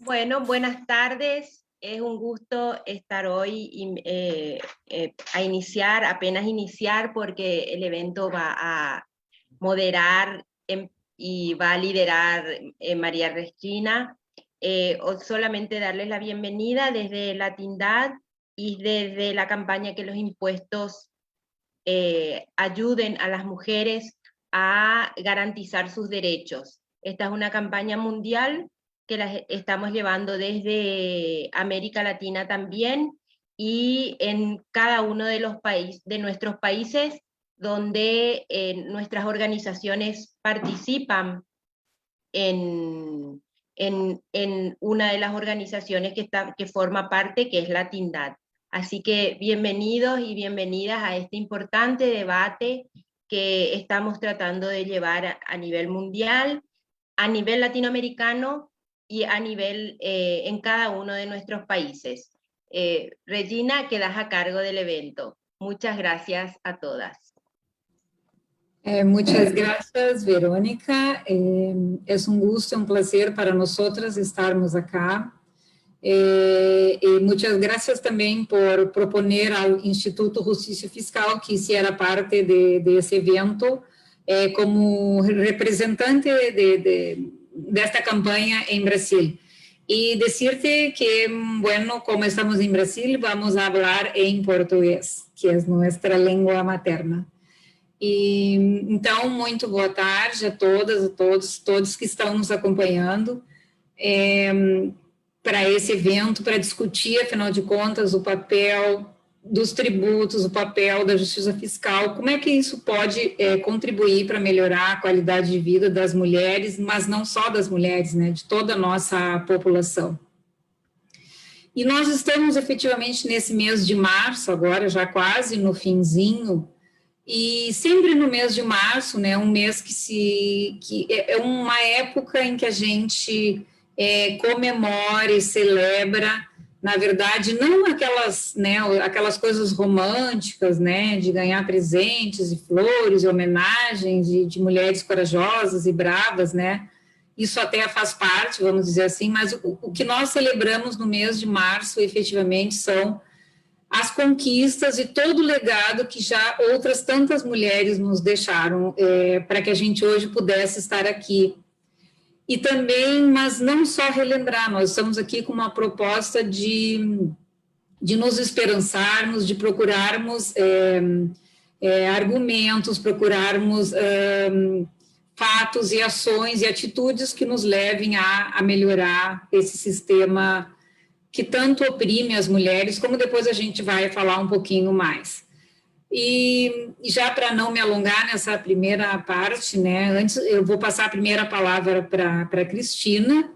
Bueno, buenas tardes. Es un gusto estar hoy a iniciar, apenas iniciar, porque el evento va a moderar y va a liderar María Regina. Solamente darles la bienvenida desde la Tindad y desde la campaña que los impuestos ayuden a las mujeres a garantizar sus derechos. Esta es una campaña mundial que la estamos llevando desde América Latina también y en cada uno de los países, de nuestros países donde nuestras organizaciones participan en una de las organizaciones que forma parte, que es la Tindad. Así que bienvenidos y bienvenidas a este importante debate que estamos tratando de llevar a nivel mundial, a nivel latinoamericano y a nivel en cada uno de nuestros países. Regina, quedas a cargo del evento. Muchas gracias a todas. Muchas gracias, Verônica. Es un gusto, un placer para nosotras estarmos acá. Y muchas gracias también por proponer al Instituto Justicia Fiscal que hiciera parte de ese evento como representante de esta campaña en Brasil. Y decirte que, bueno, como estamos en Brasil, vamos a hablar en portugués, que es nuestra lengua materna. E, então, muito boa tarde a todas, a todos que estão nos acompanhando para esse evento, para discutir, afinal de contas, o papel dos tributos, o papel da justiça fiscal, como é que isso pode contribuir para melhorar a qualidade de vida das mulheres, mas não só das mulheres, né, de toda a nossa população. E nós estamos efetivamente nesse mês de março, agora já quase no finzinho, e sempre no mês de março, né, um mês que é uma época em que a gente comemora e celebra, na verdade, não aquelas, né, aquelas coisas românticas, né, de ganhar presentes e flores, e homenagens de mulheres corajosas e bravas, né, isso até faz parte, vamos dizer assim, mas o que nós celebramos no mês de março, efetivamente, são as conquistas e todo o legado que já outras tantas mulheres nos deixaram para que a gente hoje pudesse estar aqui. E também, mas não só relembrar, nós estamos aqui com uma proposta de nos esperançarmos, de procurarmos argumentos, procurarmos fatos e ações e atitudes que nos levem a melhorar esse sistema que tanto oprime as mulheres, como depois a gente vai falar um pouquinho mais. E já para não me alongar nessa primeira parte, né, antes eu vou passar a primeira palavra para a Cristina.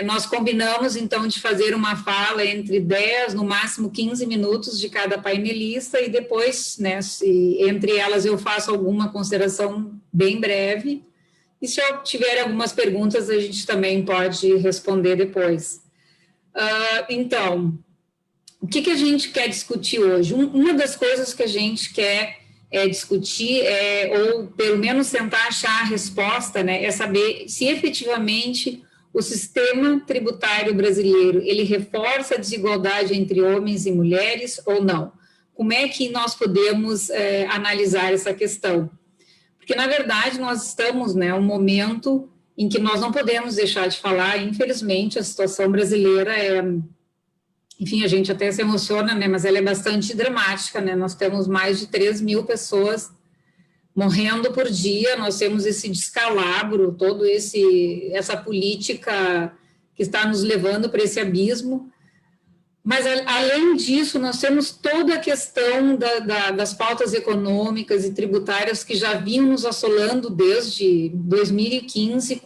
Nós combinamos, então, de fazer uma fala entre 10, no máximo 15 minutos de cada painelista, e depois, né, entre elas eu faço alguma consideração bem breve, e se eu tiver algumas perguntas, a gente também pode responder depois. Então, o que a gente quer discutir hoje? Uma das coisas que a gente quer discutir, ou pelo menos tentar achar a resposta, né, é saber se efetivamente o sistema tributário brasileiro, ele reforça a desigualdade entre homens e mulheres ou não? Como é que nós podemos analisar essa questão? Porque, na verdade, nós estamos, né, um momento em que nós não podemos deixar de falar, infelizmente, a situação brasileira enfim, a gente até se emociona, né, mas ela é bastante dramática, né, nós temos mais de 3 mil pessoas morrendo por dia, nós temos esse descalabro, toda essa política que está nos levando para esse abismo. Mas, além disso, nós temos toda a questão das pautas econômicas e tributárias que já vinham nos assolando desde 2015,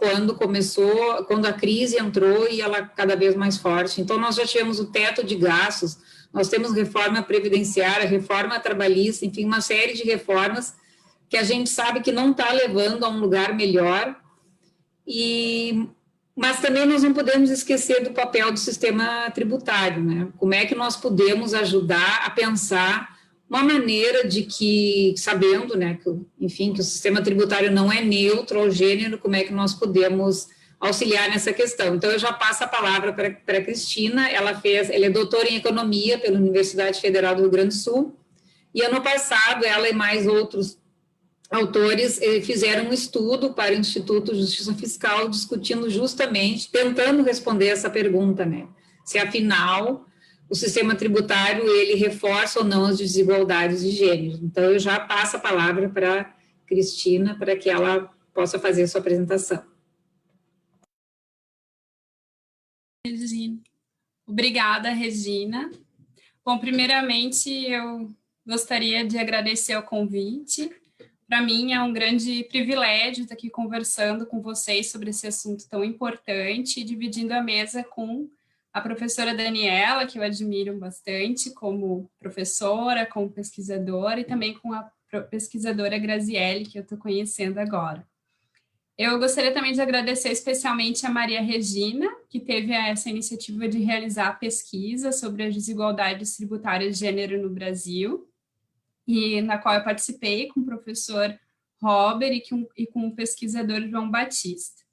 quando a crise entrou e ela cada vez mais forte. Então, nós já tivemos o teto de gastos, nós temos reforma previdenciária, reforma trabalhista, enfim, uma série de reformas que a gente sabe que não está levando a um lugar melhor. Mas também nós não podemos esquecer do papel do sistema tributário, né? Como é que nós podemos ajudar a pensar uma maneira de que, sabendo, né, que, enfim, que o sistema tributário não é neutro ao gênero, como é que nós podemos auxiliar nessa questão. Então, eu já passo a palavra para a Cristina. Ela é doutora em Economia pela Universidade Federal do Rio Grande do Sul, e ano passado ela e mais outros autores fizeram um estudo para o Instituto de Justiça Fiscal, discutindo justamente, tentando responder essa pergunta, né? Se, afinal, o sistema tributário, ele reforça ou não as desigualdades de gênero. Então, eu já passo a palavra para a Cristina, para que ela possa fazer a sua apresentação. Obrigada, Regina. Bom, primeiramente, eu gostaria de agradecer o convite. Para mim é um grande privilégio estar aqui conversando com vocês sobre esse assunto tão importante, dividindo a mesa com a professora Daniela, que eu admiro bastante como professora, como pesquisadora, e também com a pesquisadora Graziele, que eu estou conhecendo agora. Eu gostaria também de agradecer especialmente a Maria Regina, que teve essa iniciativa de realizar a pesquisa sobre as desigualdades tributárias de gênero no Brasil, e na qual eu participei com o professor Robert e com o pesquisador João Batista.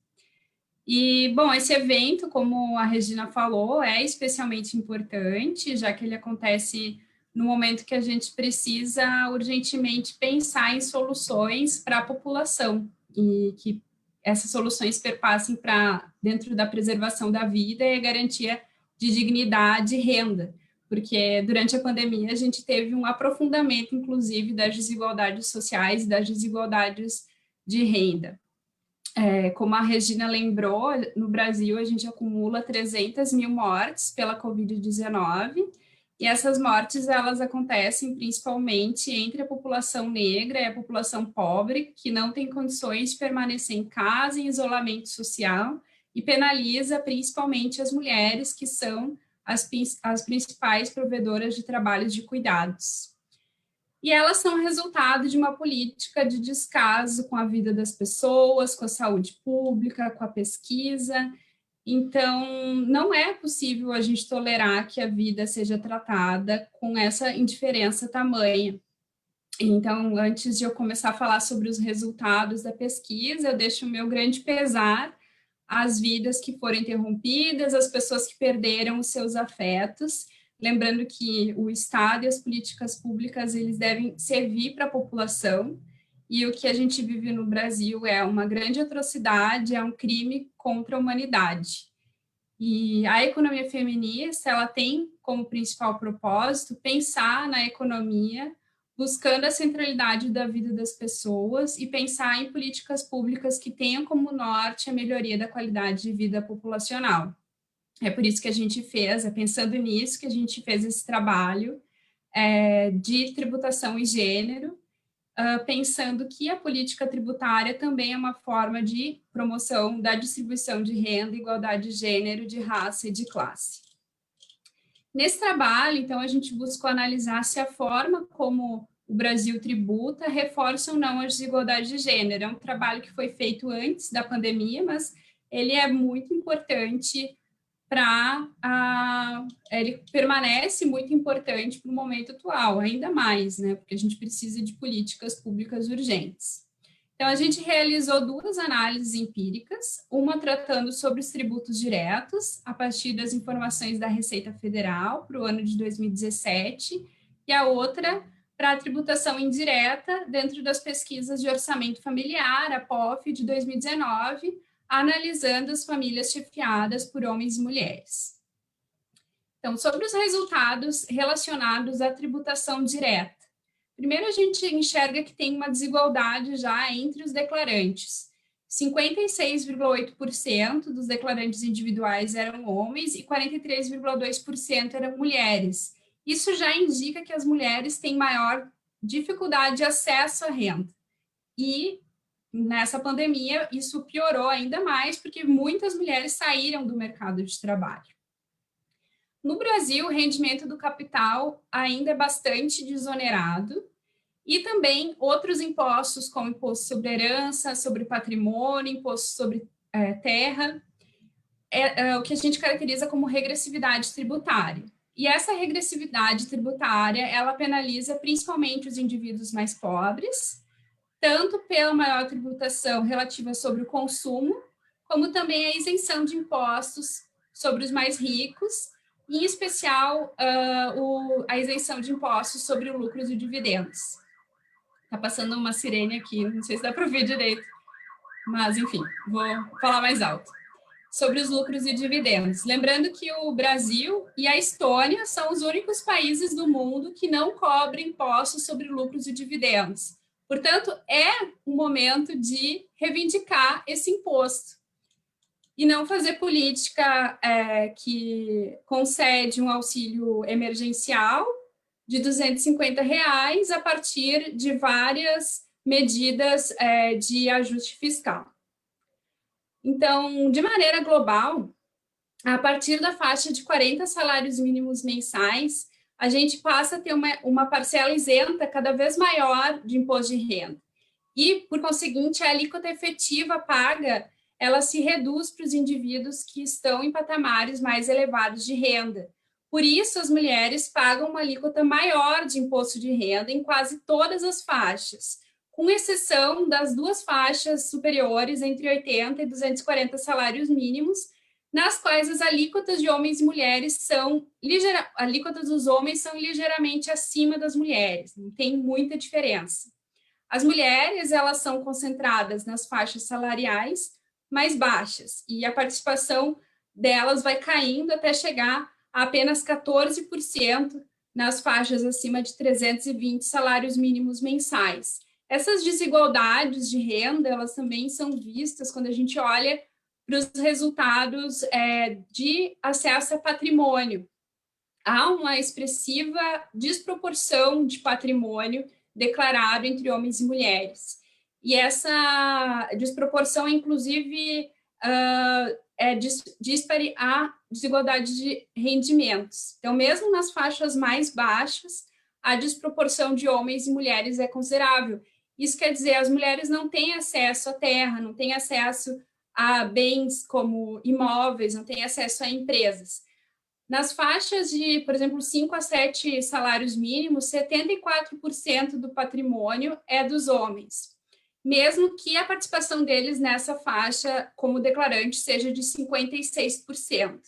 E, bom, esse evento, como a Regina falou, é especialmente importante, já que ele acontece no momento que a gente precisa urgentemente pensar em soluções para a população, e que essas soluções perpassem para dentro da preservação da vida e a garantia de dignidade e renda, porque durante a pandemia a gente teve um aprofundamento, inclusive, das desigualdades sociais e das desigualdades de renda. Como a Regina lembrou, no Brasil a gente acumula 300 mil mortes pela Covid-19, e essas mortes elas acontecem principalmente entre a população negra e a população pobre, que não tem condições de permanecer em casa, em isolamento social, e penaliza principalmente as mulheres, que são as principais provedoras de trabalhos de cuidados. E elas são resultado de uma política de descaso com a vida das pessoas, com a saúde pública, com a pesquisa. Então, não é possível a gente tolerar que a vida seja tratada com essa indiferença tamanha. Então, antes de eu começar a falar sobre os resultados da pesquisa, eu deixo o meu grande pesar às vidas que foram interrompidas, às pessoas que perderam os seus afetos, lembrando que o Estado e as políticas públicas, eles devem servir para a população, e o que a gente vive no Brasil é uma grande atrocidade, é um crime contra a humanidade. E a economia feminista, ela tem como principal propósito pensar na economia, buscando a centralidade da vida das pessoas e pensar em políticas públicas que tenham como norte a melhoria da qualidade de vida populacional. É por isso que a gente fez, pensando nisso, que a gente fez esse trabalho de tributação e gênero, pensando que a política tributária também é uma forma de promoção da distribuição de renda, igualdade de gênero, de raça e de classe. Nesse trabalho, então, a gente buscou analisar se a forma como o Brasil tributa reforça ou não a desigualdade de gênero. É um trabalho que foi feito antes da pandemia, mas ele é muito importante ele permanece muito importante para o momento atual, ainda mais, né, porque a gente precisa de políticas públicas urgentes. Então, a gente realizou 2 análises empíricas, uma tratando sobre os tributos diretos, a partir das informações da Receita Federal para o ano de 2017, e a outra para a tributação indireta dentro das pesquisas de orçamento familiar, a POF, de 2019, analisando as famílias chefiadas por homens e mulheres. Então, sobre os resultados relacionados à tributação direta. Primeiro, a gente enxerga que tem uma desigualdade já entre os declarantes. 56,8% dos declarantes individuais eram homens e 43,2% eram mulheres. Isso já indica que as mulheres têm maior dificuldade de acesso à renda. E nessa pandemia, isso piorou ainda mais, porque muitas mulheres saíram do mercado de trabalho. No Brasil, o rendimento do capital ainda é bastante desonerado, e também outros impostos, como imposto sobre herança, sobre patrimônio, imposto sobre terra, o que a gente caracteriza como regressividade tributária. E essa regressividade tributária, ela penaliza principalmente os indivíduos mais pobres, tanto pela maior tributação relativa sobre o consumo, como também a isenção de impostos sobre os mais ricos, em especial a isenção de impostos sobre o lucros e dividendos. Está passando uma sirene aqui, não sei se dá para ouvir direito, mas enfim, vou falar mais alto. Sobre os lucros e dividendos. Lembrando que o Brasil e a Estônia são os únicos países do mundo que não cobrem impostos sobre lucros e dividendos. Portanto, é o momento de reivindicar esse imposto e não fazer política que concede um auxílio emergencial de R$ 250 a partir de várias medidas de ajuste fiscal. Então, de maneira global, a partir da faixa de 40 salários mínimos mensais, a gente passa a ter uma parcela isenta cada vez maior de imposto de renda. E, por conseguinte, a alíquota efetiva paga, ela se reduz para os indivíduos que estão em patamares mais elevados de renda. Por isso, as mulheres pagam uma alíquota maior de imposto de renda em quase todas as faixas, com exceção das duas faixas superiores, entre 80 e 240 salários mínimos, nas quais as alíquotas de homens e mulheres alíquotas dos homens são ligeiramente acima das mulheres, não tem muita diferença. As mulheres, elas são concentradas nas faixas salariais mais baixas, e a participação delas vai caindo até chegar a apenas 14% nas faixas acima de 320 salários mínimos mensais. Essas desigualdades de renda, elas também são vistas quando a gente olha para os resultados de acesso a patrimônio. Há uma expressiva desproporção de patrimônio declarado entre homens e mulheres. E essa desproporção, inclusive, dispare a desigualdade de rendimentos. Então, mesmo nas faixas mais baixas, a desproporção de homens e mulheres é considerável. Isso quer dizer, as mulheres não têm acesso à terra, não têm acesso a bens como imóveis, não têm acesso a empresas. Nas faixas de, por exemplo, 5 a 7 salários mínimos, 74% do patrimônio é dos homens, mesmo que a participação deles nessa faixa como declarante seja de 56%.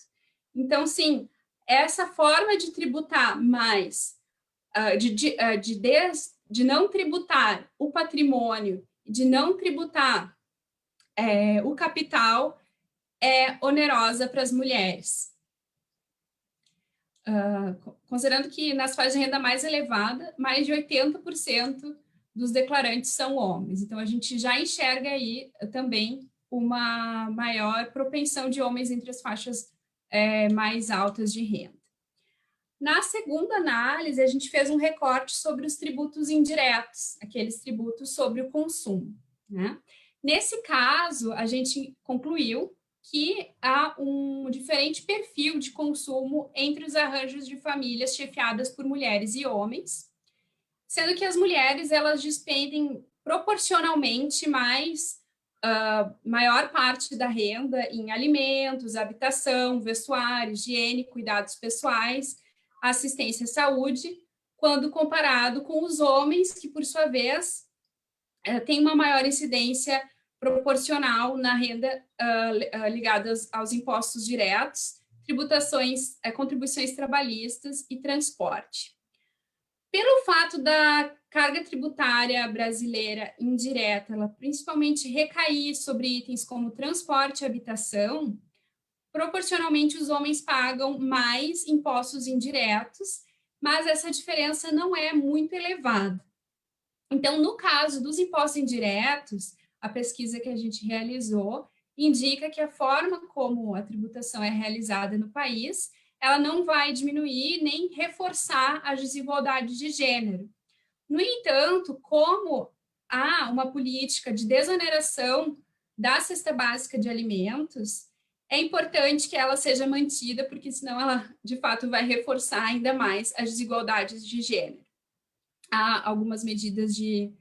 Então, sim, essa forma de tributar mais, de não tributar o patrimônio, de não tributar o capital, é onerosa para as mulheres. Considerando que nas faixas de renda mais elevada, mais de 80% dos declarantes são homens. Então, a gente já enxerga aí também uma maior propensão de homens entre as faixas mais altas de renda. Na segunda análise, a gente fez um recorte sobre os tributos indiretos, aqueles tributos sobre o consumo, né? Nesse caso, a gente concluiu que há um diferente perfil de consumo entre os arranjos de famílias chefiadas por mulheres e homens, sendo que as mulheres, elas despendem proporcionalmente maior parte da renda em alimentos, habitação, vestuário, higiene, cuidados pessoais, assistência à saúde, quando comparado com os homens, que, por sua vez, têm uma maior incidência proporcional na renda ligada aos impostos diretos, tributações, contribuições trabalhistas e transporte. Pelo fato da carga tributária brasileira indireta, ela principalmente recair sobre itens como transporte e habitação, proporcionalmente os homens pagam mais impostos indiretos, mas essa diferença não é muito elevada. Então, no caso dos impostos indiretos, a pesquisa que a gente realizou indica que a forma como a tributação é realizada no país, ela não vai diminuir nem reforçar as desigualdades de gênero. No entanto, como há uma política de desoneração da cesta básica de alimentos, é importante que ela seja mantida, porque senão ela, de fato, vai reforçar ainda mais as desigualdades de gênero. Há algumas medidas de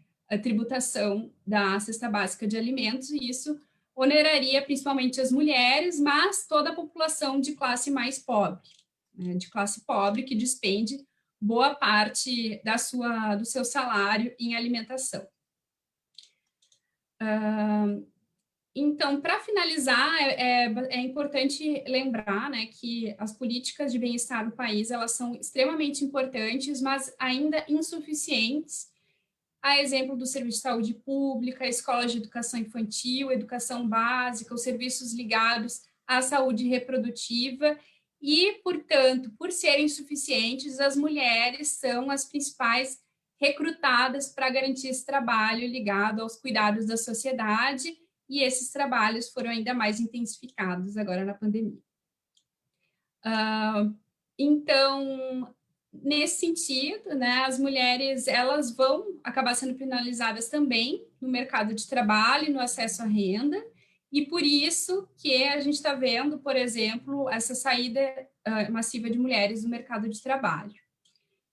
tributação da cesta básica de alimentos, e isso oneraria principalmente as mulheres, mas toda a população de classe mais pobre, né, de classe pobre que despende boa parte do seu salário em alimentação. Então, para finalizar, é importante lembrar, né, que as políticas de bem-estar no país, elas são extremamente importantes, mas ainda insuficientes, a exemplo do serviço de saúde pública, escolas de educação infantil, educação básica, os serviços ligados à saúde reprodutiva e, portanto, por serem insuficientes, as mulheres são as principais recrutadas para garantir esse trabalho ligado aos cuidados da sociedade, e esses trabalhos foram ainda mais intensificados agora na pandemia. Então, nesse sentido, né, as mulheres elas vão acabar sendo penalizadas também no mercado de trabalho e no acesso à renda, e por isso que a gente está vendo, por exemplo, essa saída massiva de mulheres do mercado de trabalho.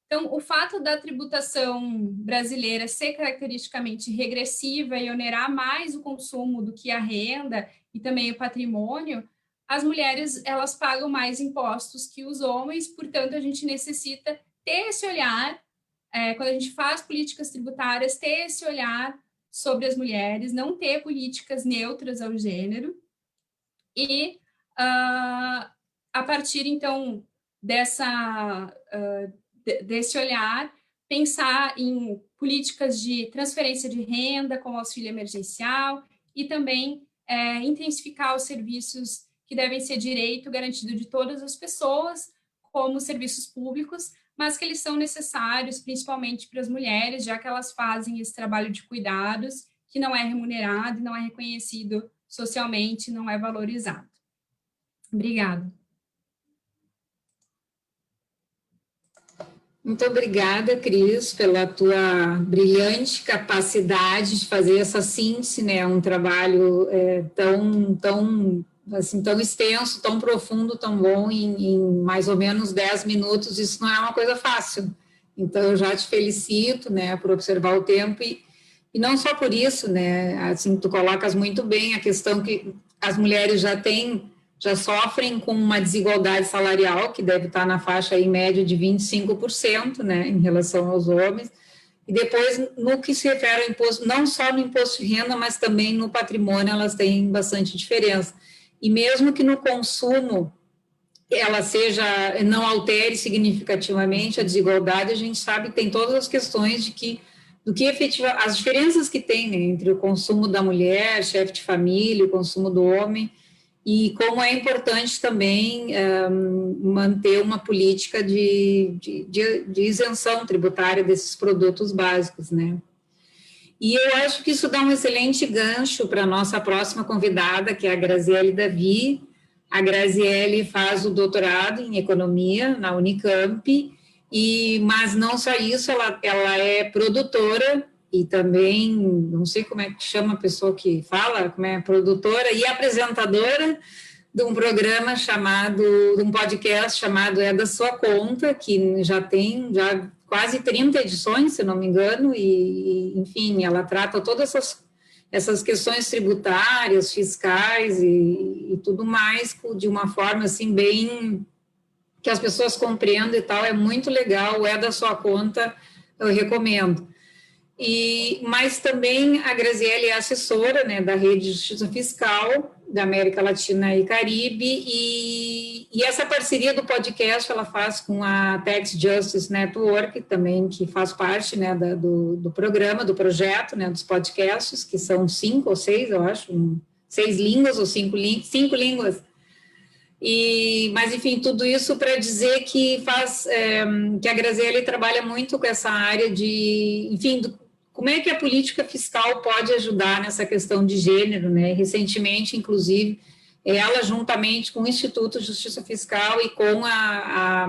Então, o fato da tributação brasileira ser caracteristicamente regressiva e onerar mais o consumo do que a renda e também o patrimônio, as mulheres elas pagam mais impostos que os homens, portanto, a gente necessita ter esse olhar, quando a gente faz políticas tributárias, ter esse olhar sobre as mulheres, não ter políticas neutras ao gênero, e a partir, então, desse olhar, pensar em políticas de transferência de renda, como auxílio emergencial, e também intensificar os serviços que devem ser direito garantido de todas as pessoas, como serviços públicos, mas que eles são necessários principalmente para as mulheres, já que elas fazem esse trabalho de cuidados, que não é remunerado, não é reconhecido socialmente, não é valorizado. Obrigada. Muito obrigada, Cris, pela tua brilhante capacidade de fazer essa síntese, né? Um trabalho tão extenso, tão profundo, tão bom, em mais ou menos 10 minutos. Isso não é uma coisa fácil. Então, eu já te felicito, né, por observar o tempo e não só por isso, né? Assim, tu colocas muito bem a questão que as mulheres já sofrem com uma desigualdade salarial, que deve estar na faixa aí média de 25%, né, em relação aos homens, e depois, no que se refere ao imposto, não só no imposto de renda, mas também no patrimônio, elas têm bastante diferença. E mesmo que no consumo ela não altere significativamente a desigualdade, a gente sabe que tem todas as questões as diferenças que tem, né, entre o consumo da mulher, chefe de família, o consumo do homem, e como é importante também manter uma política de isenção tributária desses produtos básicos, né? E eu acho que isso dá um excelente gancho para a nossa próxima convidada, que é a Graziele Davi. A Graziele faz o doutorado em economia na Unicamp, mas não só isso, ela é produtora e também, não sei como é que chama a pessoa que fala, como é produtora e apresentadora de um programa de um podcast chamado É da Sua Conta, que já tem quase 30 edições, se não me engano, e enfim, ela trata todas essas questões tributárias, fiscais e tudo mais de uma forma assim bem que as pessoas compreendam e tal, é muito legal, É da Sua Conta, eu recomendo. Mas também a Graziele é assessora, né, da Rede de Justiça Fiscal da América Latina e Caribe, e essa parceria do podcast ela faz com a Tax Justice Network, também, que faz parte, né, do programa, do projeto, né, dos podcasts, que são 5 ou 6, eu acho, 6 línguas ou 5 línguas. Mas, enfim, tudo isso para dizer que que a Graziele trabalha muito com essa área como é que a política fiscal pode ajudar nessa questão de gênero, né? Recentemente, inclusive, ela, juntamente com o Instituto de Justiça Fiscal e com a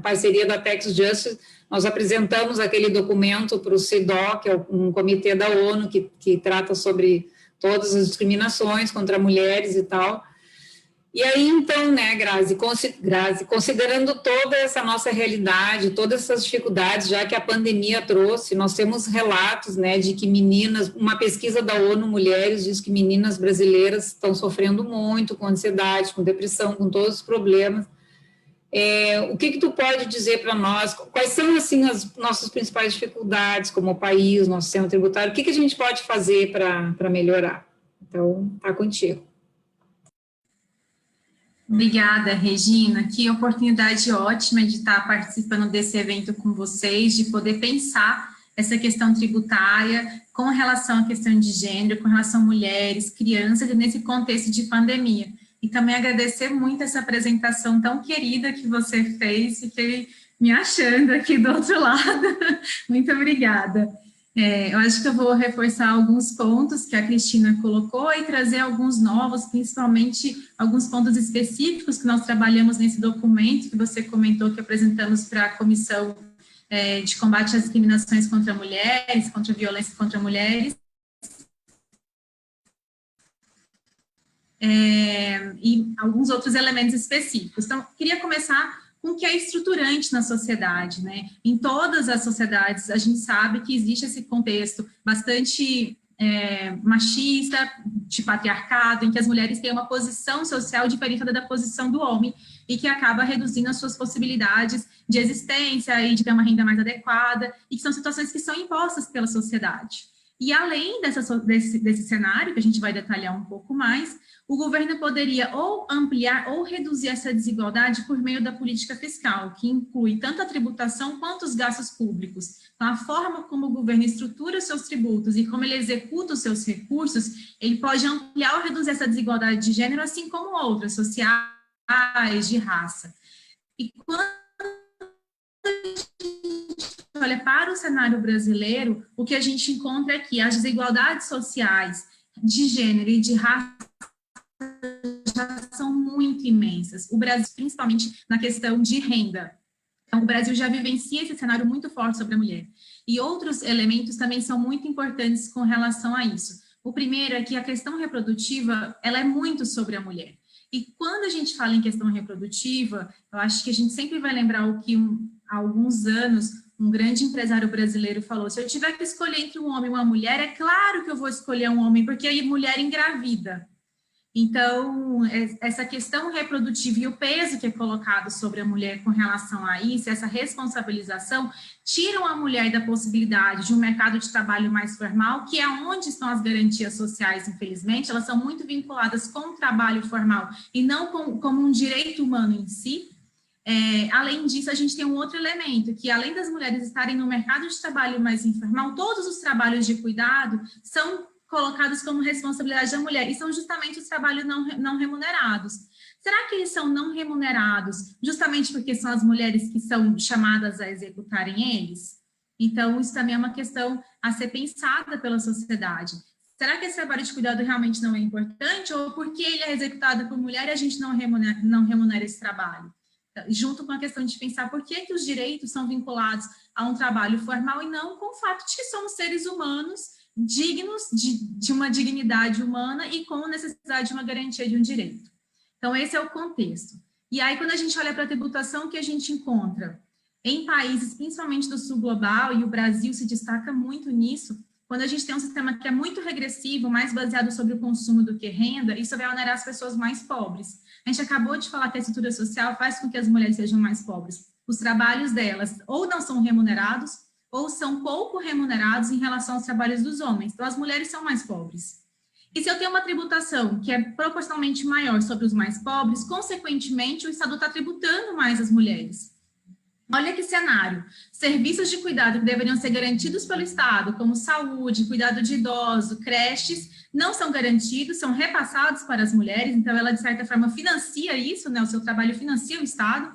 parceria da Tax Justice, nós apresentamos aquele documento para o CEDAW, que é um comitê da ONU que trata sobre todas as discriminações contra mulheres e tal. E aí, então, né, Grazi, considerando toda essa nossa realidade, todas essas dificuldades, já que a pandemia trouxe, nós temos relatos, né, de que uma pesquisa da ONU Mulheres diz que meninas brasileiras estão sofrendo muito com ansiedade, com depressão, com todos os problemas. O que tu pode dizer para nós? Quais são, assim, as nossas principais dificuldades como país, nosso sistema tributário? O que a gente pode fazer para melhorar? Então, está contigo. Obrigada, Regina. Que oportunidade ótima de estar participando desse evento com vocês, de poder pensar essa questão tributária com relação à questão de gênero, com relação a mulheres, crianças, nesse contexto de pandemia. E também agradecer muito essa apresentação tão querida que você fez, fiquei me achando aqui do outro lado. Muito obrigada. Eu acho que eu vou reforçar alguns pontos que a Cristina colocou e trazer alguns novos, principalmente alguns pontos específicos que nós trabalhamos nesse documento que você comentou, que apresentamos para a Comissão de Combate às Discriminações contra Mulheres, contra a Violência contra Mulheres, e alguns outros elementos específicos. Então, queria começar com o que é estruturante na sociedade, né? Em todas as sociedades, a gente sabe que existe esse contexto bastante machista, de patriarcado, em que as mulheres têm uma posição social diferente da posição do homem, e que acaba reduzindo as suas possibilidades de existência e de ter uma renda mais adequada, e que são situações que são impostas pela sociedade. E além desse cenário, que a gente vai detalhar um pouco mais, o governo poderia ou ampliar ou reduzir essa desigualdade por meio da política fiscal, que inclui tanto a tributação quanto os gastos públicos. Então, a forma como o governo estrutura os seus tributos e como ele executa os seus recursos, ele pode ampliar ou reduzir essa desigualdade de gênero, assim como outras, sociais, de raça. E quando a gente olha para o cenário brasileiro, o que a gente encontra é que as desigualdades sociais de gênero e de raça já são muito imensas. O Brasil, principalmente na questão de renda. Então, o Brasil já vivencia esse cenário muito forte sobre a mulher. E outros elementos também são muito importantes com relação a isso. O primeiro é que a questão reprodutiva, ela é muito sobre a mulher. E quando a gente fala em questão reprodutiva, eu acho que a gente sempre vai lembrar o que há alguns anos um grande empresário brasileiro falou: se eu tiver que escolher entre um homem e uma mulher, é claro que eu vou escolher um homem, porque aí mulher engravida. Então, essa questão reprodutiva e o peso que é colocado sobre a mulher com relação a isso, essa responsabilização, tiram a mulher da possibilidade de um mercado de trabalho mais formal, que é onde estão as garantias sociais, infelizmente, elas são muito vinculadas com o trabalho formal e não como um direito humano em si. Além disso, a gente tem um outro elemento, que além das mulheres estarem no mercado de trabalho mais informal, todos os trabalhos de cuidado são colocados como responsabilidade da mulher, e são justamente os trabalhos não remunerados. Será que eles são não remunerados justamente porque são as mulheres que são chamadas a executarem eles? Então, isso também é uma questão a ser pensada pela sociedade. Será que esse trabalho de cuidado realmente não é importante, ou porque ele é executado por mulher e a gente não remunera esse trabalho? Junto com a questão de pensar por que os direitos são vinculados a um trabalho formal e não com o fato de que somos seres humanos dignos de uma dignidade humana e com necessidade de uma garantia de um direito. Então, esse é o contexto. E aí, quando a gente olha para a tributação, o que a gente encontra? Em países, principalmente do sul global, e o Brasil se destaca muito nisso, quando a gente tem um sistema que é muito regressivo, mais baseado sobre o consumo do que renda, isso vai onerar as pessoas mais pobres. A gente acabou de falar que a estrutura social faz com que as mulheres sejam mais pobres. Os trabalhos delas ou não são remunerados, ou são pouco remunerados em relação aos trabalhos dos homens. Então, as mulheres são mais pobres. E se eu tenho uma tributação que é proporcionalmente maior sobre os mais pobres, consequentemente, o Estado está tributando mais as mulheres. Olha que cenário. Serviços de cuidado que deveriam ser garantidos pelo Estado, como saúde, cuidado de idoso, creches, não são garantidos, são repassados para as mulheres, então ela, de certa forma, financia isso, né? O seu trabalho financia o Estado.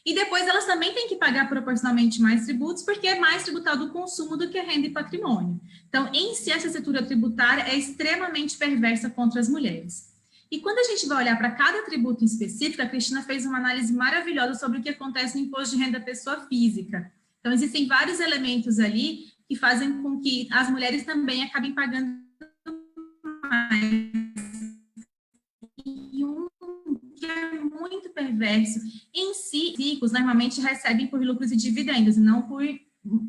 E depois elas também têm que pagar proporcionalmente mais tributos, porque é mais tributado o consumo do que renda e patrimônio. Então, em si, essa estrutura tributária é extremamente perversa contra as mulheres. E quando a gente vai olhar para cada tributo em específico, a Cristina fez uma análise maravilhosa sobre o que acontece no imposto de renda da pessoa física. Então, existem vários elementos ali que fazem com que as mulheres também acabem pagando mais. E um que é muito perverso, em si, ricos normalmente recebem por lucros e dividendos, não por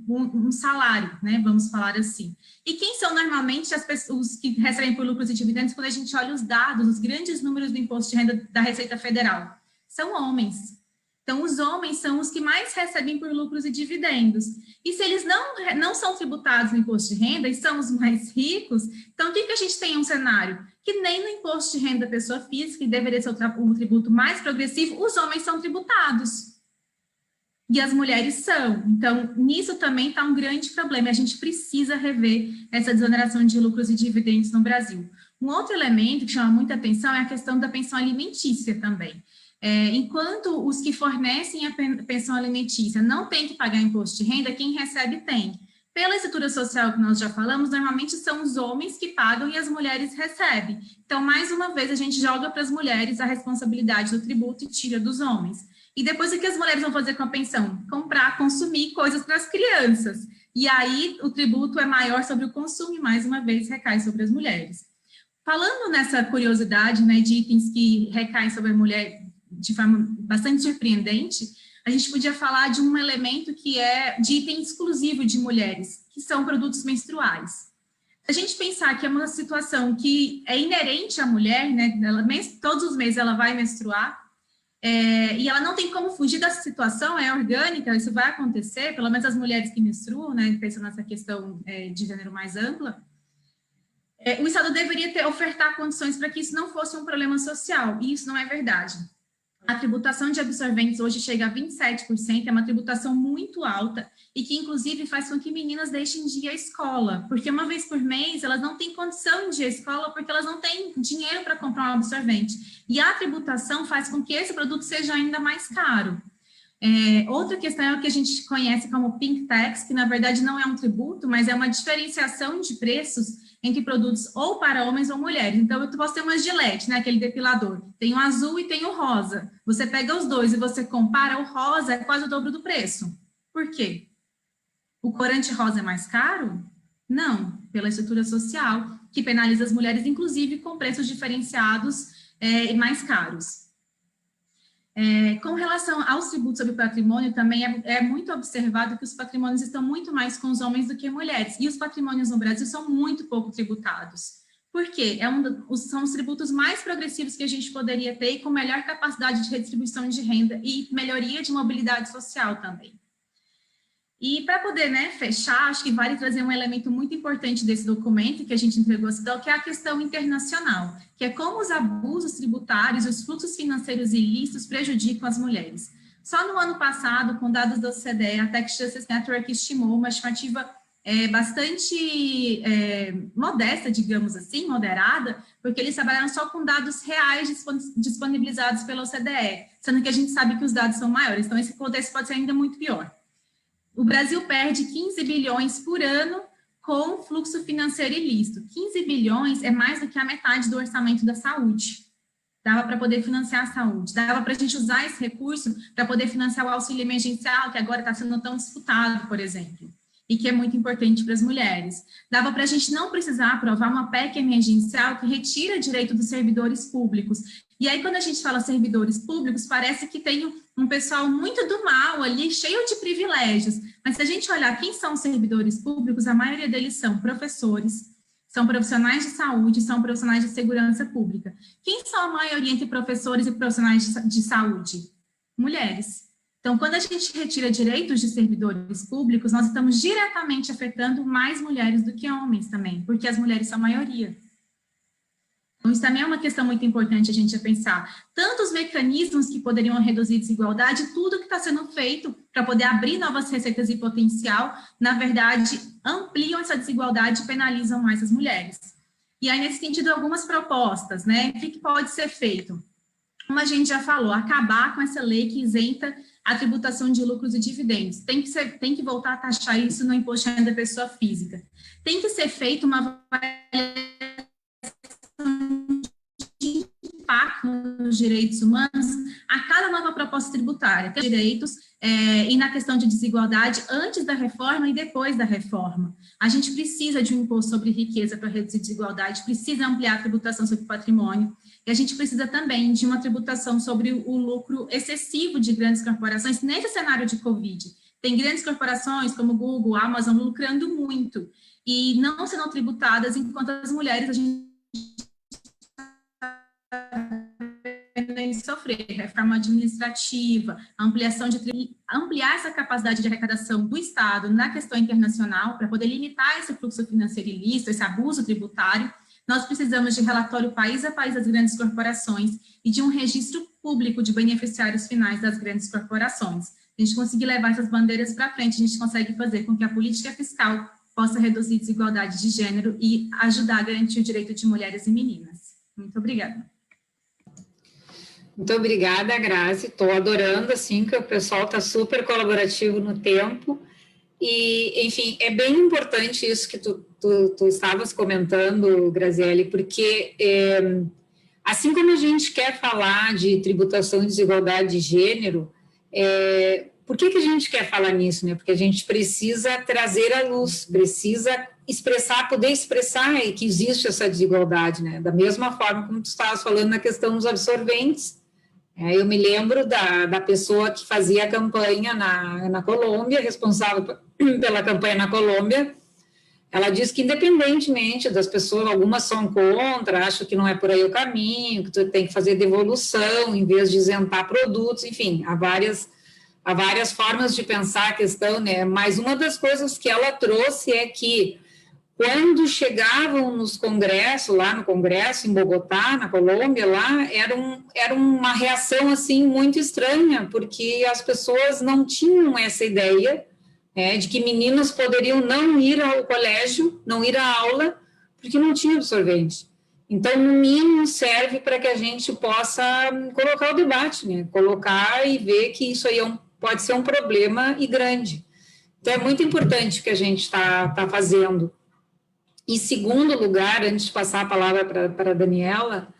um salário, né, vamos falar assim. E quem são normalmente as pessoas que recebem por lucros e dividendos quando a gente olha os dados, os grandes números do imposto de renda da Receita Federal? São homens. Então, os homens são os que mais recebem por lucros e dividendos. E se eles não são tributados no imposto de renda e são os mais ricos, então o que a gente tem em um cenário? Que nem no imposto de renda da pessoa física, que deveria ser o tributo mais progressivo, os homens são tributados. E as mulheres são. Então, nisso também está um grande problema. A gente precisa rever essa desoneração de lucros e dividendos no Brasil. Um outro elemento que chama muita atenção é a questão da pensão alimentícia também. Enquanto os que fornecem a pensão alimentícia não têm que pagar imposto de renda, quem recebe tem. Pela estrutura social que nós já falamos, normalmente são os homens que pagam e as mulheres recebem. Então, mais uma vez, a gente joga para as mulheres a responsabilidade do tributo e tira dos homens. E depois, o que as mulheres vão fazer com a pensão? Comprar, consumir coisas para as crianças. E aí, o tributo é maior sobre o consumo e, mais uma vez, recai sobre as mulheres. Falando nessa curiosidade, né, de itens que recaem sobre a mulher de forma bastante surpreendente, a gente podia falar de um elemento que é de item exclusivo de mulheres, que são produtos menstruais. A gente pensar que é uma situação que é inerente à mulher, né, todos os meses ela vai menstruar, e ela não tem como fugir dessa situação, é orgânica, isso vai acontecer, pelo menos as mulheres que menstruam, né, pensando nessa questão de gênero mais ampla, o Estado deveria ofertar condições para que isso não fosse um problema social, e isso não é verdade. A tributação de absorventes hoje chega a 27%, é uma tributação muito alta e que, inclusive, faz com que meninas deixem de ir à escola, porque uma vez por mês elas não têm condição de ir à escola porque elas não têm dinheiro para comprar um absorvente. E a tributação faz com que esse produto seja ainda mais caro. Outra questão é o que a gente conhece como pink tax, que na verdade não é um tributo, mas é uma diferenciação de preços entre produtos ou para homens ou mulheres. Então, eu posso ter uma Gillette, né, aquele depilador, tem o azul e tem o rosa. Você pega os dois e você compara, o rosa é quase o dobro do preço. Por quê? O corante rosa é mais caro? Não, pela estrutura social, que penaliza as mulheres, inclusive com preços diferenciados e mais caros. Com relação aos tributos sobre patrimônio, também é muito observado que os patrimônios estão muito mais com os homens do que mulheres, e os patrimônios no Brasil são muito pouco tributados. Por quê? São os tributos mais progressivos que a gente poderia ter e com melhor capacidade de redistribuição de renda e melhoria de mobilidade social também. E para poder, né, fechar, acho que vale trazer um elemento muito importante desse documento que a gente entregou, que é a questão internacional, que é como os abusos tributários e os fluxos financeiros ilícitos prejudicam as mulheres. Só no ano passado, com dados da OCDE, a Tax Justice Network estimou uma estimativa bastante modesta, digamos assim, moderada, porque eles trabalharam só com dados reais disponibilizados pela OCDE, sendo que a gente sabe que os dados são maiores, então esse contexto pode ser ainda muito pior. O Brasil perde 15 bilhões por ano com fluxo financeiro ilícito. 15 bilhões é mais do que a metade do orçamento da saúde. Dava para poder financiar a saúde, dava para a gente usar esse recurso para poder financiar o auxílio emergencial, que agora está sendo tão disputado, por exemplo, e que é muito importante para as mulheres. Dava para a gente não precisar aprovar uma PEC emergencial que retira direito dos servidores públicos. E aí, quando a gente fala servidores públicos, parece que tem um pessoal muito do mal ali, cheio de privilégios. Mas se a gente olhar quem são os servidores públicos, a maioria deles são professores, são profissionais de saúde, são profissionais de segurança pública. Quem são a maioria entre professores e profissionais de saúde? Mulheres. Então, quando a gente retira direitos de servidores públicos, nós estamos diretamente afetando mais mulheres do que homens também, porque as mulheres são a maioria. Então, isso também é uma questão muito importante a gente pensar. Tanto os mecanismos que poderiam reduzir desigualdade, tudo que está sendo feito para poder abrir novas receitas e potencial, na verdade, ampliam essa desigualdade e penalizam mais as mulheres. E aí, nesse sentido, algumas propostas, né? O que pode ser feito? Como a gente já falou, acabar com essa lei que isenta a tributação de lucros e dividendos. Tem que voltar a taxar isso no imposto de renda da pessoa física. Tem que ser feita uma de impacto nos direitos humanos a cada nova proposta tributária, direitos e na questão de desigualdade antes da reforma e depois da reforma. A gente precisa de um imposto sobre riqueza para reduzir desigualdade, precisa ampliar a tributação sobre patrimônio, e a gente precisa também de uma tributação sobre o lucro excessivo de grandes corporações nesse cenário de Covid. Tem grandes corporações como Google, Amazon lucrando muito e não sendo tributadas, enquanto as mulheres a gente pretende sofrer, reforma administrativa, ampliar essa capacidade de arrecadação do Estado na questão internacional, para poder limitar esse fluxo financeiro ilícito, esse abuso tributário. Nós precisamos de relatório país a país das grandes corporações e de um registro público de beneficiários finais das grandes corporações. A gente conseguir levar essas bandeiras para frente, a gente consegue fazer com que a política fiscal possa reduzir desigualdade de gênero e ajudar a garantir o direito de mulheres e meninas. Muito obrigada. Muito obrigada, Grazi. Estou adorando, assim, que o pessoal está super colaborativo no tempo. E, enfim, é bem importante isso que tu estavas comentando, Graziele, porque assim como a gente quer falar de tributação e desigualdade de gênero, por que a gente quer falar nisso, né? Porque a gente precisa trazer à luz, precisa poder expressar que existe essa desigualdade, né? Da mesma forma como tu estavas falando na questão dos absorventes. Eu me lembro da pessoa que fazia a campanha na Colômbia, responsável pela campanha na Colômbia. Ela diz que, independentemente das pessoas, algumas são contra, acham que não é por aí o caminho, que tu tem que fazer devolução em vez de isentar produtos, enfim, há várias formas de pensar a questão, né? Mas uma das coisas que ela trouxe é que, quando chegavam nos congressos, lá no Congresso, em Bogotá, na Colômbia, lá, era uma reação, assim, muito estranha, porque as pessoas não tinham essa ideia, de que meninas poderiam não ir ao colégio, não ir à aula, porque não tinha absorvente. Então, no mínimo, serve para que a gente possa colocar o debate, né? Colocar e ver que isso aí pode ser um problema e grande. Então, é muito importante o que a gente está fazendo. Em segundo lugar, antes de passar a palavra para a Daniela,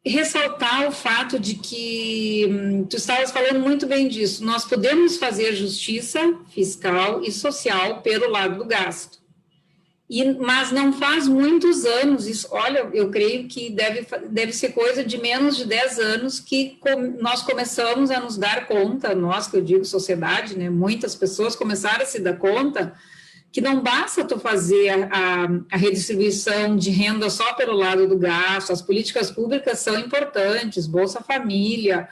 ressaltar o fato de que, tu estavas falando muito bem disso, nós podemos fazer justiça fiscal e social pelo lado do gasto. Mas não faz muitos anos, isso, olha, eu creio que deve ser coisa de menos de 10 anos que nós começamos a nos dar conta, nós que eu digo sociedade, né, muitas pessoas começaram a se dar conta que não basta tu fazer a redistribuição de renda só pelo lado do gasto, as políticas públicas são importantes, Bolsa Família,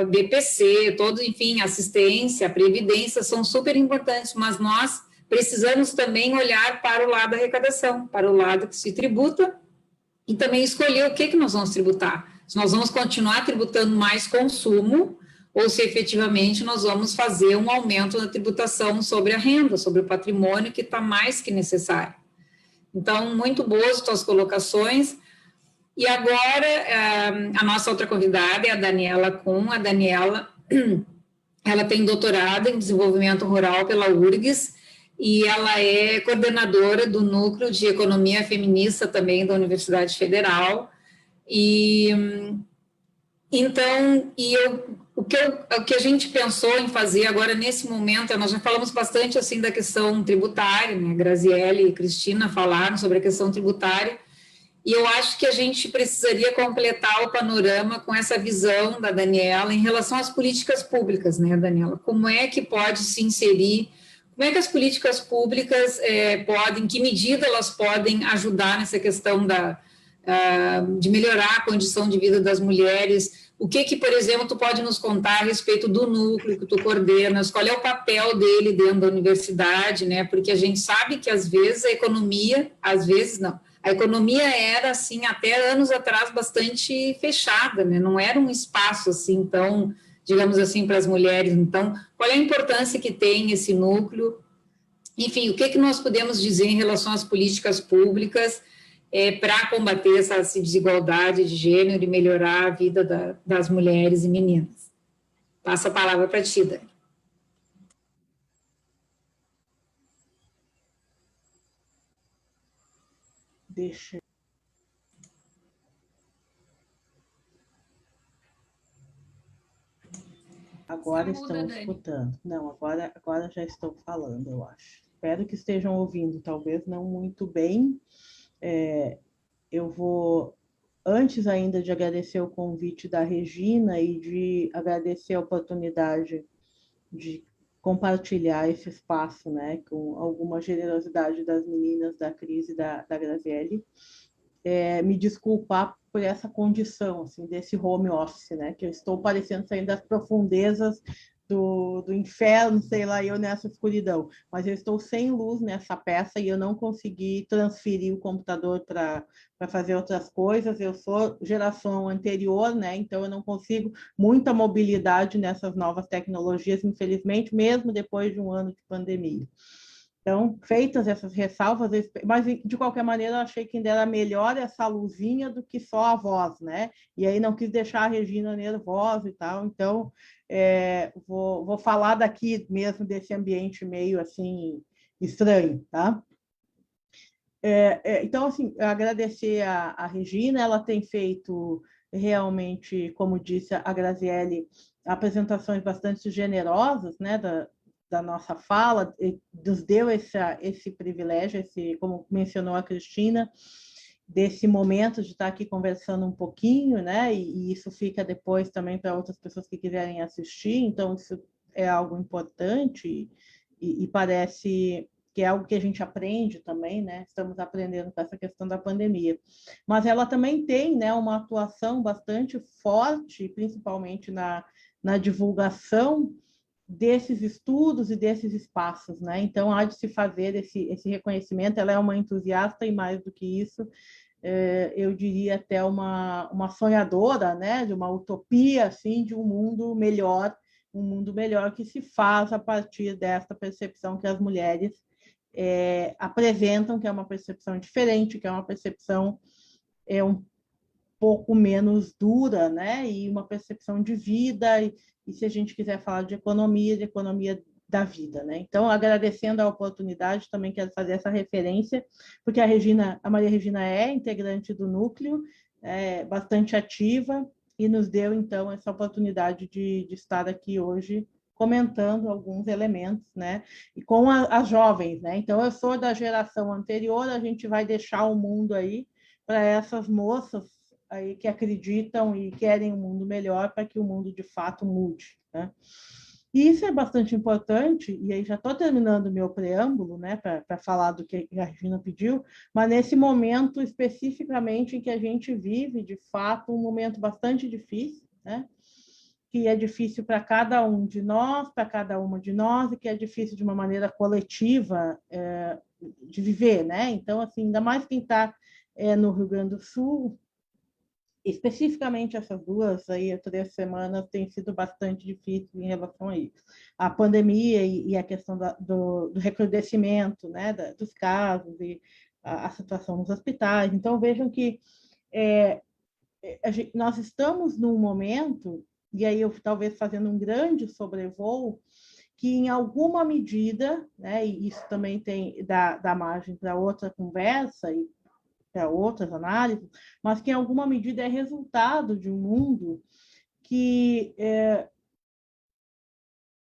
BPC, enfim, assistência, previdência, são super importantes, mas nós precisamos também olhar para o lado da arrecadação, para o lado que se tributa, e também escolher o que nós vamos tributar. Se nós vamos continuar tributando mais consumo, ou se efetivamente nós vamos fazer um aumento na tributação sobre a renda, sobre o patrimônio, que está mais que necessário. Então, muito boas tuas colocações. E agora, a nossa outra convidada é a Daniela Kuhn. A Daniela, ela tem doutorado em desenvolvimento rural pela URGS, e ela é coordenadora do Núcleo de Economia Feminista também da Universidade Federal. O que a gente pensou em fazer agora, nesse momento, nós já falamos bastante assim da questão tributária, né? Graziele e Cristina falaram sobre a questão tributária, e eu acho que a gente precisaria completar o panorama com essa visão da Daniela em relação às políticas públicas, né, Daniela? Como é que pode se inserir, como é que as políticas públicas em que medida elas podem ajudar nessa questão de melhorar a condição de vida das mulheres? O que, por exemplo, tu pode nos contar a respeito do núcleo que tu coordenas, qual é o papel dele dentro da universidade, né? Porque a gente sabe que, às vezes, a economia era, assim, até anos atrás, bastante fechada, né? Não era um espaço, assim, tão, digamos assim, para as mulheres. Então, qual é a importância que tem esse núcleo? Enfim, o que nós podemos dizer em relação às políticas públicas para combater essa desigualdade de gênero e melhorar a vida das mulheres e meninas? Passo a palavra para ti, Dani. Deixa. Agora estão escutando. Não, agora já estou falando, eu acho. Espero que estejam ouvindo, talvez não muito bem. Eu vou, antes ainda de agradecer o convite da Regina e de agradecer a oportunidade de compartilhar esse espaço, né, com alguma generosidade das meninas da Cris e da Graziele, me desculpar por essa condição, assim, desse home office, né? Que eu estou parecendo sair das profundezas do inferno, sei lá, eu nessa escuridão. Mas eu estou sem luz nessa peça e eu não consegui transferir o computador para fazer outras coisas. Eu sou geração anterior, né? Então eu não consigo muita mobilidade nessas novas tecnologias, infelizmente, mesmo depois de um ano de pandemia. Então, feitas essas ressalvas, mas de qualquer maneira eu achei que ainda era melhor essa luzinha do que só a voz, né? E aí não quis deixar a Regina nervosa e tal, então vou falar daqui mesmo desse ambiente meio assim estranho, tá? Então, assim, agradecer a Regina, ela tem feito realmente, como disse a Graziele, apresentações bastante generosas, né, da nossa fala, nos deu esse privilégio, como mencionou a Cristina, desse momento de estar aqui conversando um pouquinho, né? E isso fica depois também para outras pessoas que quiserem assistir, então isso é algo importante e parece que é algo que a gente aprende também, né? Estamos aprendendo com essa questão da pandemia. Mas ela também tem, né, uma atuação bastante forte, principalmente na divulgação desses estudos e desses espaços, né? Então, há de se fazer esse reconhecimento. Ela é uma entusiasta e, mais do que isso, eu diria até uma sonhadora, né? De uma utopia, assim, de um mundo melhor que se faz a partir dessa percepção que as mulheres apresentam, que é uma percepção diferente, que é uma percepção um pouco menos dura, né? E uma percepção de vida, e se a gente quiser falar de economia da vida, né? Então, agradecendo a oportunidade, também quero fazer essa referência, porque a Maria Regina é integrante do núcleo, bastante ativa, e nos deu, então, essa oportunidade de estar aqui hoje comentando alguns elementos, né? E com as jovens, né? Então, eu sou da geração anterior, a gente vai deixar o mundo aí para essas moças aí que acreditam e querem um mundo melhor para que o mundo de fato mude, né? E isso é bastante importante, e aí já estou terminando o meu preâmbulo, né, para falar do que a Regina pediu, mas nesse momento especificamente em que a gente vive, de fato, um momento bastante difícil, né, que é difícil para cada um de nós, para cada uma de nós, e que é difícil de uma maneira coletiva de viver, né? Então, assim, ainda mais quem está no Rio Grande do Sul, especificamente essas 3 semanas tem sido bastante difícil em relação a isso. A pandemia e a questão do recrudescimento, né, dos casos e a situação nos hospitais. Então, vejam que nós estamos num momento, e aí eu talvez fazendo um grande sobrevoo, que em alguma medida, né, e isso também dá margem para outra conversa e para outras análises, mas que em alguma medida é resultado de um mundo que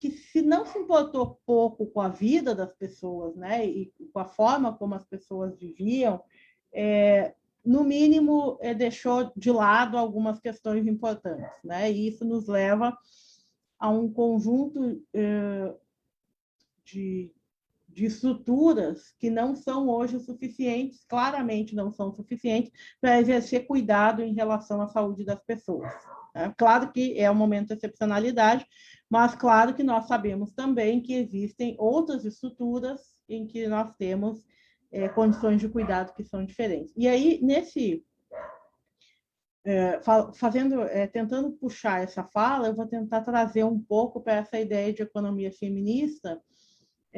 se não se importou pouco com a vida das pessoas, né, e com a forma como as pessoas viviam, no mínimo deixou de lado algumas questões importantes, né, e isso nos leva a um conjunto de estruturas que não são hoje suficientes, claramente não são suficientes, para exercer cuidado em relação à saúde das pessoas. Claro que é um momento de excepcionalidade, mas claro que nós sabemos também que existem outras estruturas em que nós temos condições de cuidado que são diferentes. E aí, tentando puxar essa fala, eu vou tentar trazer um pouco para essa ideia de economia feminista,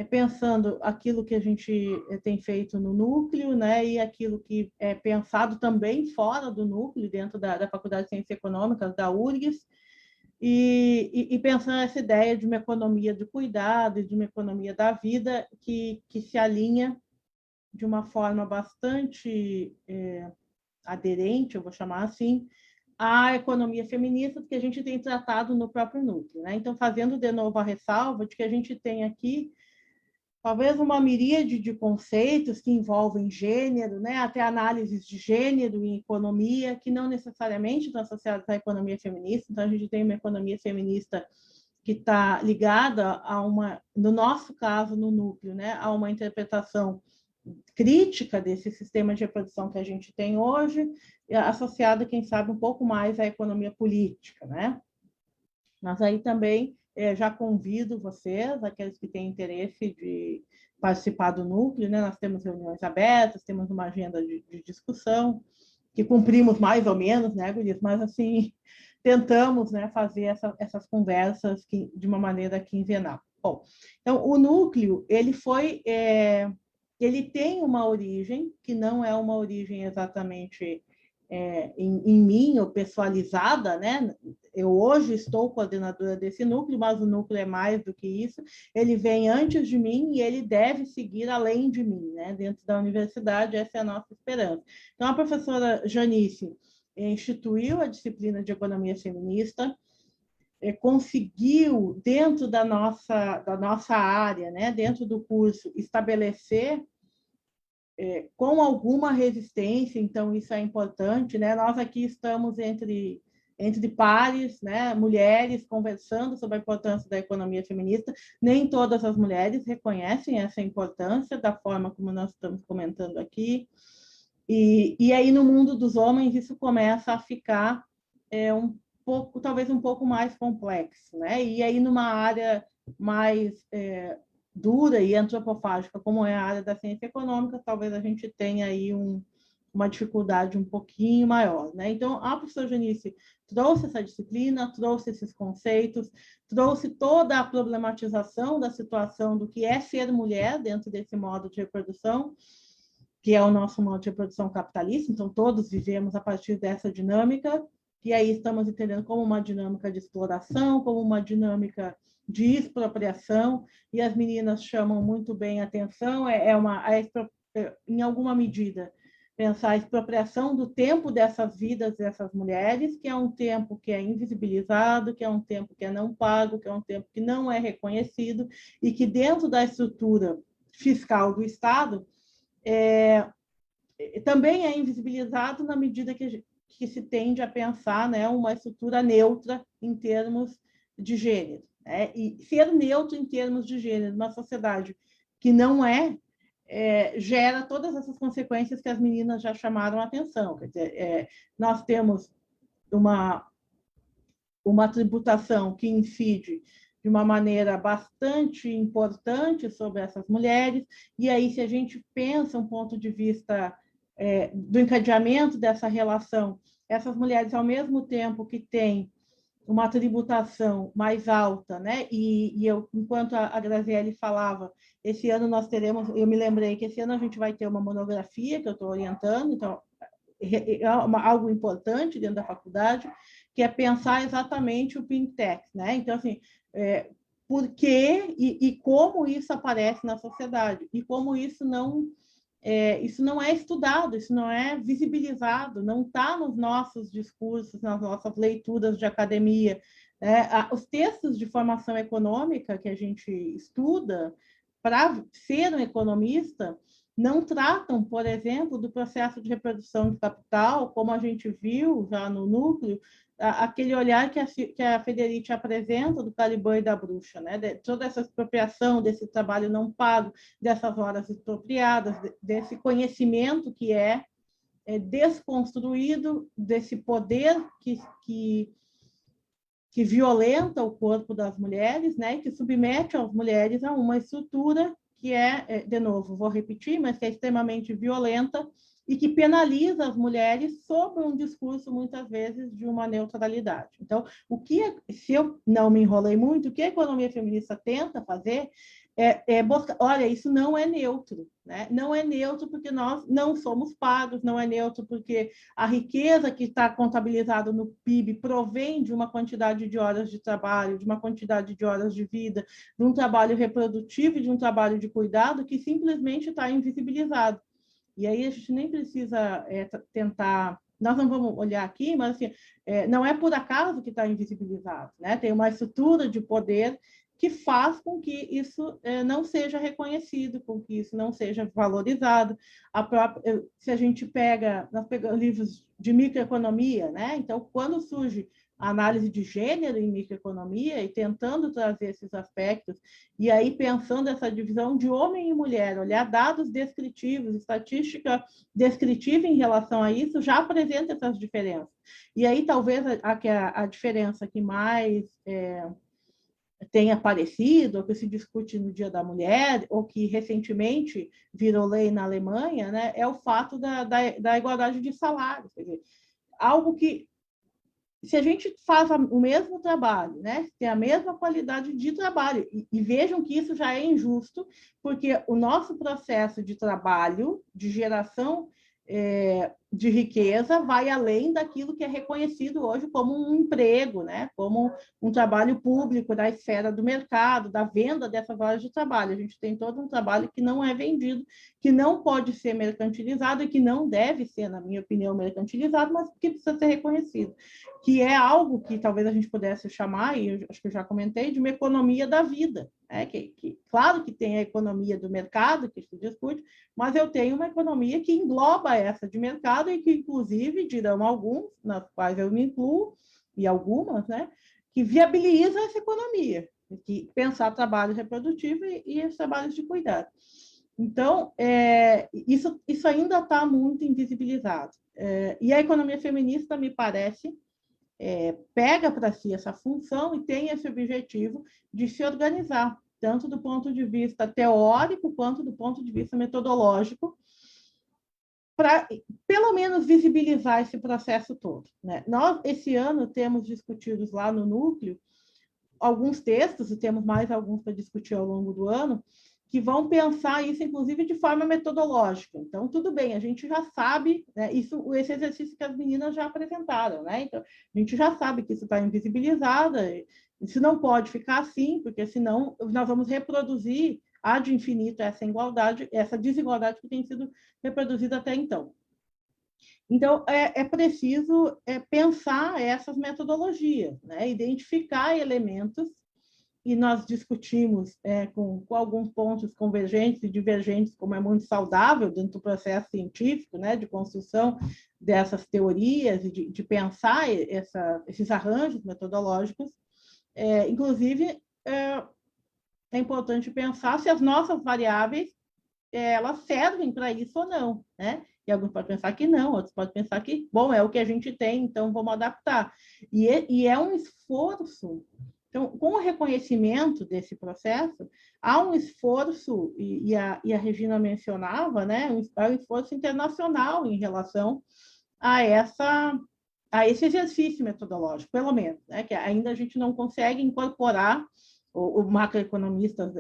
pensando aquilo que a gente tem feito no núcleo, né, e aquilo que é pensado também fora do núcleo, dentro da Faculdade de Ciências Econômicas, da URGS, e pensando essa ideia de uma economia de cuidado e de uma economia da vida que se alinha de uma forma bastante aderente, eu vou chamar assim, à economia feminista que a gente tem tratado no próprio núcleo, né? Então, fazendo de novo a ressalva de que a gente tem aqui talvez uma miríade de conceitos que envolvem gênero, né? Até análises de gênero em economia, que não necessariamente estão associadas à economia feminista. Então, a gente tem uma economia feminista que está ligada a no nosso caso, no núcleo, né? A uma interpretação crítica desse sistema de reprodução que a gente tem hoje, associada, quem sabe, um pouco mais à economia política, né? Mas aí também já convido vocês, aqueles que têm interesse de participar do núcleo, né? Nós temos reuniões abertas, temos uma agenda de discussão, que cumprimos mais ou menos, né, Gurias? Mas, assim, tentamos, né, fazer essas conversas de uma maneira quinzenal. Bom, então, o núcleo, ele tem uma origem, que não é uma origem exatamente em mim, ou pessoalizada, né? Eu hoje estou coordenadora desse núcleo, mas o núcleo é mais do que isso. Ele vem antes de mim e ele deve seguir além de mim, né? Dentro da universidade, essa é a nossa esperança. Então, a professora Janice instituiu a disciplina de economia feminista, conseguiu, dentro da nossa área, né? Dentro do curso, estabelecer com alguma resistência, então isso é importante, né? Nós aqui estamos entre pares, né? Mulheres conversando sobre a importância da economia feminista. Nem todas as mulheres reconhecem essa importância da forma como nós estamos comentando aqui. E aí no mundo dos homens isso começa a ficar talvez um pouco mais complexo, né? E aí numa área mais dura e antropofágica, como é a área da ciência econômica, talvez a gente tenha aí uma dificuldade um pouquinho maior, né? Então, a professora Janice trouxe essa disciplina, trouxe esses conceitos, trouxe toda a problematização da situação do que é ser mulher dentro desse modo de reprodução, que é o nosso modo de reprodução capitalista, então todos vivemos a partir dessa dinâmica, e aí estamos entendendo como uma dinâmica de exploração, como uma dinâmica de expropriação, e as meninas chamam muito bem a atenção, em alguma medida, pensar a expropriação do tempo dessas vidas dessas mulheres, que é um tempo que é invisibilizado, que é um tempo que é não pago, que é um tempo que não é reconhecido, e que dentro da estrutura fiscal do Estado também é invisibilizado na medida que se tende a pensar, né, uma estrutura neutra em termos de gênero. E ser neutro em termos de gênero numa sociedade que não gera todas essas consequências que as meninas já chamaram a atenção. Quer dizer, nós temos uma tributação que incide de uma maneira bastante importante sobre essas mulheres, e aí se a gente pensa um ponto de vista do encadeamento dessa relação, essas mulheres, ao mesmo tempo que têm uma tributação mais alta, né? E eu, enquanto a Graziele falava, esse ano nós teremos, eu me lembrei que esse ano a gente vai ter uma monografia que eu estou orientando, então é algo importante dentro da faculdade, que é pensar exatamente o Pink Tax, né? Então, assim, por que e como isso aparece na sociedade, e como isso não é estudado, isso não é visibilizado, não está nos nossos discursos, nas nossas leituras de academia. Os textos de formação econômica que a gente estuda para ser um economista não tratam, por exemplo, do processo de reprodução de capital, como a gente viu já no núcleo, aquele olhar que a Federici apresenta do Caliban e da bruxa, né? Toda essa expropriação desse trabalho não pago, dessas horas expropriadas, desse conhecimento que é desconstruído, desse poder que violenta o corpo das mulheres, né? Que submete as mulheres a uma estrutura que de novo, vou repetir, mas que é extremamente violenta e que penaliza as mulheres sob um discurso, muitas vezes, de uma neutralidade. Então, se eu não me enrolei muito, o que a economia feminista tenta fazer buscar, olha, isso não é neutro, né? Não é neutro porque nós não somos pagos, não é neutro porque a riqueza que está contabilizada no PIB provém de uma quantidade de horas de trabalho, de uma quantidade de horas de vida, de um trabalho reprodutivo e de um trabalho de cuidado que simplesmente está invisibilizado. E aí a gente nem precisa tentar... Nós não vamos olhar aqui, mas assim, não é por acaso que está invisibilizado, né? Tem uma estrutura de poder que faz com que isso não seja reconhecido, com que isso não seja valorizado. Se a gente nós pegamos livros de microeconomia, né? Então, quando surge análise de gênero em microeconomia e tentando trazer esses aspectos, e aí pensando essa divisão de homem e mulher, olhar dados descritivos, estatística descritiva em relação a isso, já apresenta essas diferenças. E aí talvez a diferença que mais tem aparecido, ou que se discute no Dia da Mulher, ou que recentemente virou lei na Alemanha, né, é o fato da igualdade de salário. Quer dizer, algo que, se a gente faz o mesmo trabalho, né, tem a mesma qualidade de trabalho, e vejam que isso já é injusto, porque o nosso processo de trabalho, de geração de riqueza, vai além daquilo que é reconhecido hoje como um emprego, né? Como um trabalho público da esfera do mercado, da venda dessas horas de trabalho. A gente tem todo um trabalho que não é vendido, que não pode ser mercantilizado e que não deve ser, na minha opinião, mercantilizado, mas que precisa ser reconhecido, que é algo que talvez a gente pudesse chamar, e eu acho que eu já comentei, de uma economia da vida. Claro que tem a economia do mercado, que se discute, mas eu tenho uma economia que engloba essa de mercado e que, inclusive, dirão alguns, nas quais eu me incluo, e algumas, né, que viabiliza essa economia, que pensar trabalho reprodutivo e os trabalhos de cuidado. Então, isso ainda está muito invisibilizado. E a economia feminista, me parece, pega para si essa função e tem esse objetivo de se organizar, tanto do ponto de vista teórico quanto do ponto de vista metodológico, para, pelo menos, visibilizar esse processo todo, né? Nós, esse ano, temos discutido lá no núcleo alguns textos, e temos mais alguns para discutir ao longo do ano, que vão pensar isso, inclusive, de forma metodológica. Então, tudo bem, a gente já sabe, né, esse exercício que as meninas já apresentaram, né? Então, a gente já sabe que isso está invisibilizado, isso não pode ficar assim, porque senão nós vamos reproduzir ad infinito essa igualdade, essa desigualdade que tem sido reproduzida até então. Então, é preciso pensar essas metodologias, né? Identificar elementos, e nós discutimos com alguns pontos convergentes e divergentes, como é muito saudável dentro do processo científico, né, de construção dessas teorias e de pensar esses arranjos metodológicos. Inclusive, é importante pensar se as nossas variáveis elas servem para isso ou não, né? E alguns podem pensar que não, outros podem pensar que, bom, é o que a gente tem, então vamos adaptar. E é um esforço. Então, com o reconhecimento desse processo, há um esforço, e a Regina mencionava, né, um esforço internacional em relação a esse exercício metodológico, pelo menos, né, que ainda a gente não consegue incorporar o macroeconomista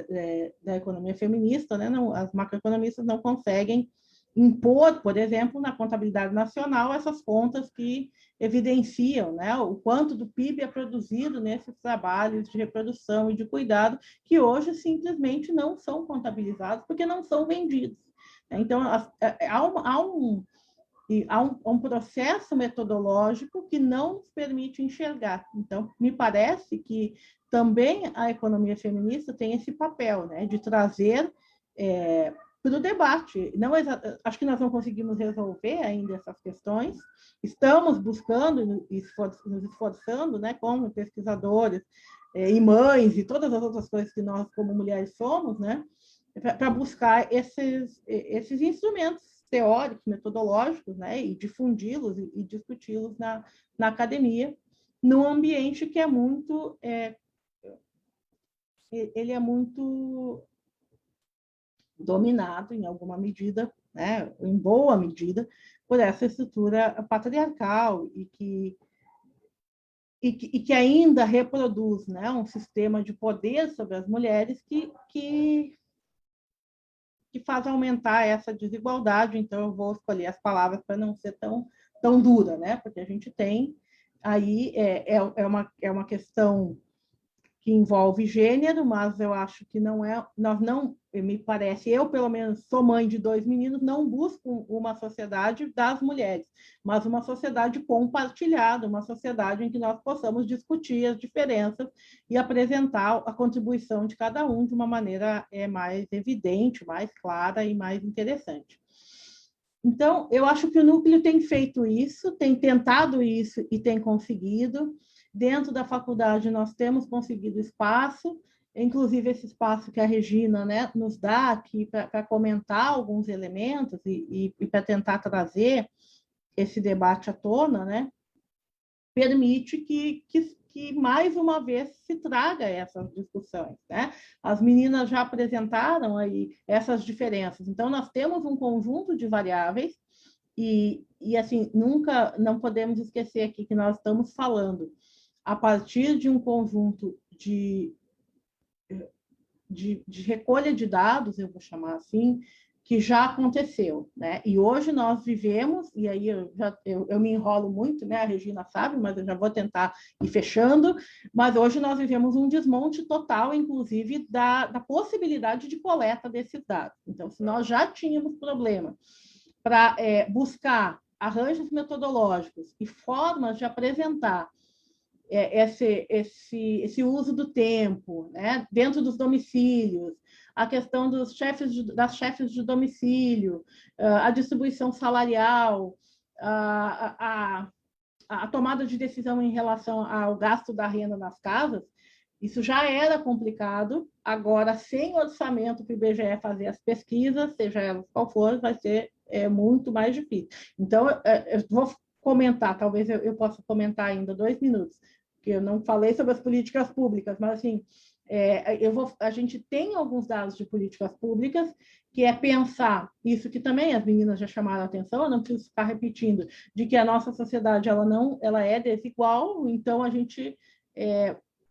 da economia feminista, né, as macroeconomistas não conseguem impor, por exemplo, na contabilidade nacional, essas contas que evidenciam, né, o quanto do PIB é produzido nesses trabalhos de reprodução e de cuidado, que hoje simplesmente não são contabilizados porque não são vendidos. Então, há um processo metodológico que não nos permite enxergar. Então, me parece que também a economia feminista tem esse papel, né, de trazer para o debate. Acho que nós não conseguimos resolver ainda essas questões, estamos buscando, nos esforçando, né, como pesquisadores e mães e todas as outras coisas que nós, como mulheres, somos, né, para buscar esses instrumentos teóricos, metodológicos, né, e difundi-los e discuti-los na academia, num ambiente que é muito... ele é muito dominado, em alguma medida, né, em boa medida, por essa estrutura patriarcal e que ainda reproduz, né, um sistema de poder sobre as mulheres que faz aumentar essa desigualdade. Então, eu vou escolher as palavras para não ser tão dura, né, porque a gente tem aí uma questão que envolve gênero, mas eu acho que nós não, me parece, eu pelo menos sou mãe de 2 meninos, não busco uma sociedade das mulheres, mas uma sociedade compartilhada, uma sociedade em que nós possamos discutir as diferenças e apresentar a contribuição de cada um de uma maneira mais evidente, mais clara e mais interessante. Então, eu acho que o núcleo tem feito isso, tem tentado isso e tem conseguido. Dentro da faculdade, nós temos conseguido espaço, inclusive esse espaço que a Regina, né, nos dá aqui para comentar alguns elementos e para tentar trazer esse debate à tona, né, permite que mais uma vez se traga essas discussões, né? As meninas já apresentaram aí essas diferenças. Então, nós temos um conjunto de variáveis e assim, não podemos esquecer aqui que nós estamos falando a partir de um conjunto de recolha de dados, eu vou chamar assim, que já aconteceu, né? E hoje nós vivemos, e aí eu me enrolo muito, né? A Regina sabe, mas eu já vou tentar ir fechando, mas hoje nós vivemos um desmonte total, inclusive, da possibilidade de coleta desses dados. Então, se nós já tínhamos problema para buscar arranjos metodológicos e formas de apresentar esse uso do tempo, né, dentro dos domicílios, a questão das chefes de domicílio, a distribuição salarial, a tomada de decisão em relação ao gasto da renda nas casas, isso já era complicado, agora, sem orçamento para o IBGE fazer as pesquisas, seja elas qual for, vai ser muito mais difícil. Então, eu vou comentar, talvez eu possa comentar ainda 2 minutos, que eu não falei sobre as políticas públicas, mas assim, a gente tem alguns dados de políticas públicas, que é pensar isso que também as meninas já chamaram a atenção, eu não preciso ficar repetindo, de que a nossa sociedade ela é desigual, então a gente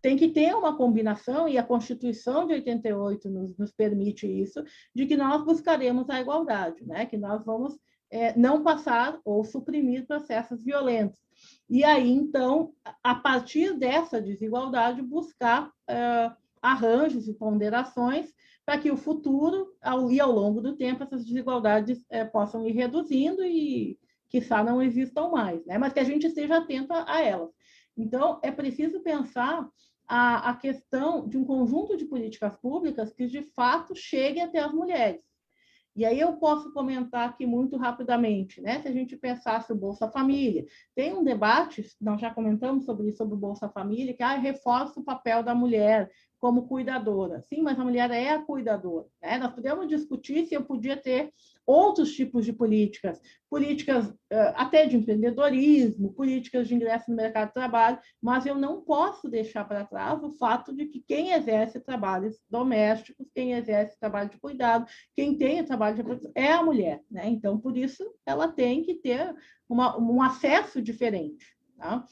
tem que ter uma combinação, e a Constituição de 88 nos permite isso, de que nós buscaremos a igualdade, né? Que nós vamos não passar ou suprimir processos violentos. E aí, então, a partir dessa desigualdade, buscar arranjos e ponderações para que o futuro, ao longo do tempo, essas desigualdades possam ir reduzindo e, quiçá, não existam mais, né? Mas que a gente esteja atento a elas. Então, é preciso pensar a questão de um conjunto de políticas públicas que, de fato, chegue até as mulheres. E aí eu posso comentar aqui muito rapidamente, né? Se a gente pensasse o Bolsa Família, tem um debate, nós já comentamos sobre isso, sobre o Bolsa Família, que reforça o papel da mulher como cuidadora. Sim, mas a mulher é a cuidadora, né? Nós podemos discutir se eu podia ter outros tipos de políticas até de empreendedorismo, políticas de ingresso no mercado de trabalho, mas eu não posso deixar para trás o fato de que quem exerce trabalhos domésticos, quem exerce trabalho de cuidado, quem tem trabalho de reprodução é a mulher, né? Então, por isso, ela tem que ter um acesso diferente, tá?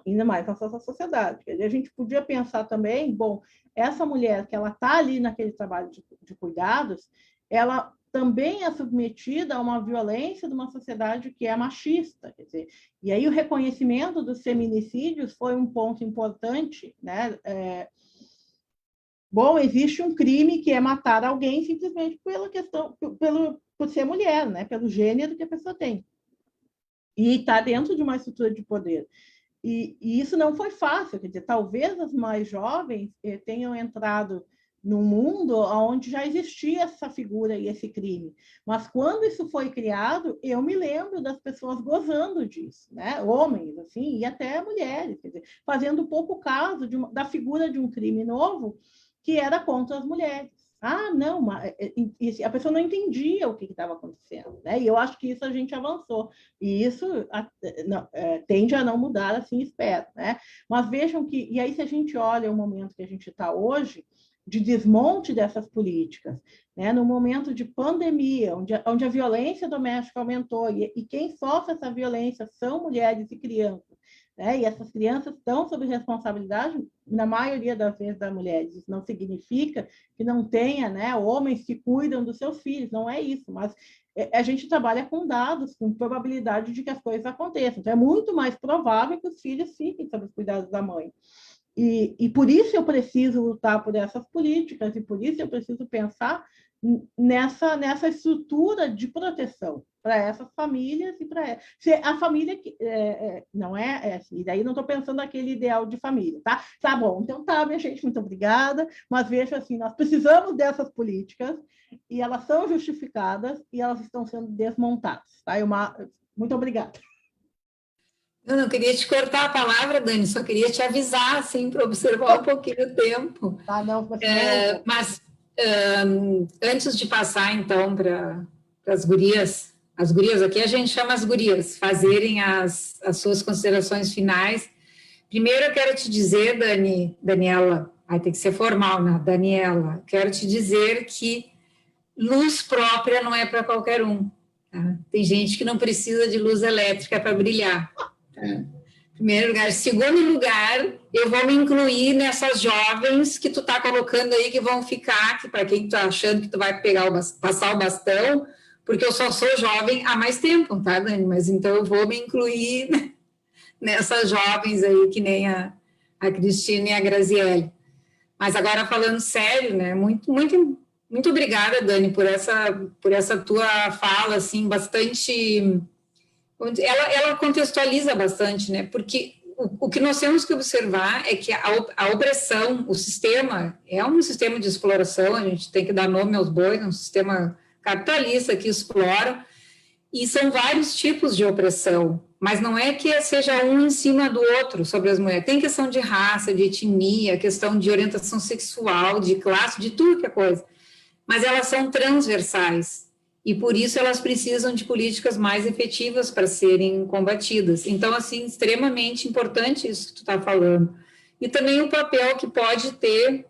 Ainda mais na nossa sociedade. A gente podia pensar também, bom, essa mulher que ela está ali naquele trabalho de cuidados, ela também é submetida a uma violência de uma sociedade que é machista, quer dizer, e aí o reconhecimento dos feminicídios foi um ponto importante, né? Bom, existe um crime que é matar alguém simplesmente pela questão, por ser mulher, né? Pelo gênero que a pessoa tem, e está dentro de uma estrutura de poder. E isso não foi fácil, quer dizer, talvez as mais jovens tenham entrado num mundo onde já existia essa figura e esse crime. Mas quando isso foi criado, eu me lembro das pessoas gozando disso, né? Homens, assim, e até mulheres, quer dizer, fazendo pouco caso da figura de um crime novo que era contra as mulheres. Ah, não, a pessoa não entendia o que estava acontecendo, né? E eu acho que isso a gente avançou. E isso tende a não mudar, assim, espero, né? Mas vejam que, e aí se a gente olha o momento que a gente está hoje, de desmonte dessas políticas, né? No momento de pandemia, onde a violência doméstica aumentou, e quem sofre essa violência são mulheres e crianças, né? E essas crianças estão sob responsabilidade, na maioria das vezes, das mulheres. Isso não significa que não tenha, né, homens que cuidam dos seus filhos, não é isso, mas a gente trabalha com dados, com probabilidade de que as coisas aconteçam. Então, é muito mais provável que os filhos fiquem sob os cuidados da mãe. E por isso eu preciso lutar por essas políticas, e por isso eu preciso pensar nessa estrutura de proteção para essas famílias e para a família que não e daí não estou pensando naquele ideal de família, tá? Tá bom, então tá, minha gente, muito obrigada, mas veja assim, nós precisamos dessas políticas e elas são justificadas e elas estão sendo desmontadas, tá? Muito obrigada. Eu não queria te cortar a palavra, Dani, só queria te avisar, assim, para observar um pouquinho o tempo. Ah, não, Mas antes de passar, então, para as gurias aqui a gente chama as gurias, fazerem as suas considerações finais. Primeiro eu quero te dizer, Daniela, vai ter que ser formal, né? Daniela, quero te dizer que luz própria não é para qualquer um. Tá? Tem gente que não precisa de luz elétrica para brilhar. Tá? Primeiro lugar. Segundo lugar, eu vou me incluir nessas jovens que tu tá colocando aí, que vão ficar, que para quem tá achando que tu vai passar o bastão, porque eu só sou jovem há mais tempo, tá, Dani? Mas então eu vou me incluir nessas jovens aí, que nem a Cristina e a Graziele. Mas agora falando sério, né? Muito obrigada, Dani, por essa tua fala, assim, bastante. Ela contextualiza bastante, né? Porque o que nós temos que observar é que a opressão, o sistema, é um sistema de exploração, a gente tem que dar nome aos bois, é um sistema capitalista que explora, e são vários tipos de opressão, mas não é que seja um em cima do outro sobre as mulheres. Tem questão de raça, de etnia, questão de orientação sexual, de classe, de tudo que é coisa. Mas elas são transversais. E, por isso, elas precisam de políticas mais efetivas para serem combatidas. Então, assim, extremamente importante isso que tu está falando. E também o papel que pode ter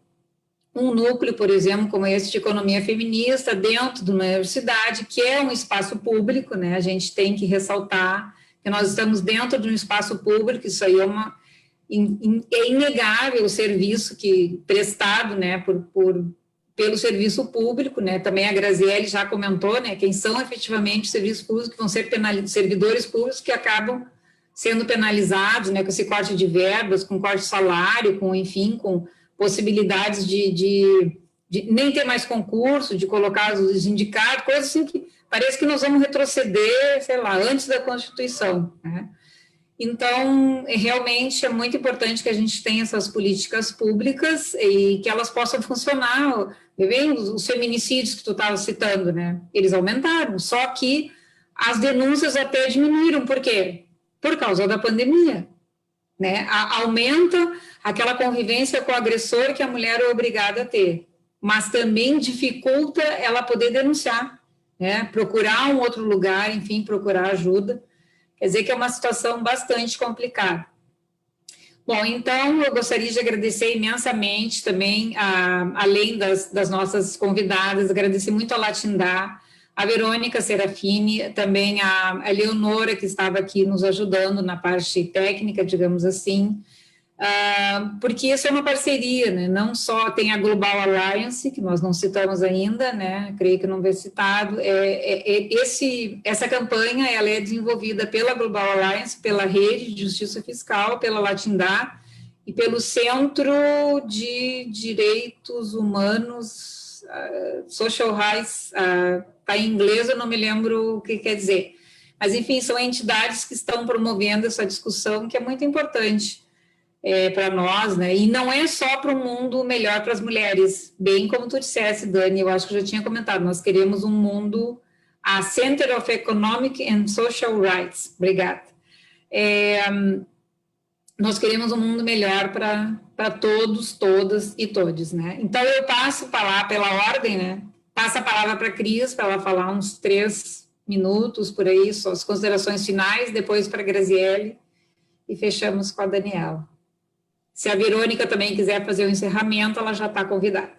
um núcleo, por exemplo, como esse de economia feminista, dentro de uma universidade, que é um espaço público, né? A gente tem que ressaltar que nós estamos dentro de um espaço público, isso aí é inegável o serviço prestado, né, pelo serviço público, né? Também a Graziele já comentou, né? Quem são efetivamente os serviços públicos que vão ser servidores públicos que acabam sendo penalizados, né? Com esse corte de verbas, com corte de salário, enfim, com possibilidades de nem ter mais concurso, de colocar os sindicatos, coisas assim que parece que nós vamos retroceder, sei lá, antes da Constituição, né? Então, realmente é muito importante que a gente tenha essas políticas públicas e que elas possam funcionar. Bem, os feminicídios que tu estava citando, né? Eles aumentaram, só que as denúncias até diminuíram. Por quê? Por causa da pandemia, né? Aumenta aquela convivência com o agressor que a mulher é obrigada a ter, mas também dificulta ela poder denunciar, né? Procurar um outro lugar, enfim, procurar ajuda. Quer dizer que é uma situação bastante complicada. Bom, então, eu gostaria de agradecer imensamente também, além das nossas convidadas, agradecer muito a Latindá, a Verônica Serafini, também a Leonora, que estava aqui nos ajudando na parte técnica, digamos assim, porque isso é uma parceria, né? Não só tem a Global Alliance, que nós não citamos ainda, né? Creio que não foi citado. Essa campanha ela é desenvolvida pela Global Alliance, pela Rede de Justiça Fiscal, pela Latindá e pelo Centro de Direitos Humanos, Social Rights, está em inglês, eu não me lembro o que quer dizer. Mas, enfim, são entidades que estão promovendo essa discussão, que é muito importante para nós, né? E não é só para um mundo melhor para as mulheres, bem como tu disseste, Dani, eu acho que eu já tinha comentado, nós queremos um mundo, a Center of Economic and Social Rights, obrigada. Nós queremos um mundo melhor para todos, todas e todes, né? Então, eu passo pela ordem, né? Passo a palavra para a Cris, para ela falar uns 3 minutos, por aí, suas considerações finais, depois para a Graziele, e fechamos com a Daniela. Se a Verônica também quiser fazer o encerramento, ela já está convidada.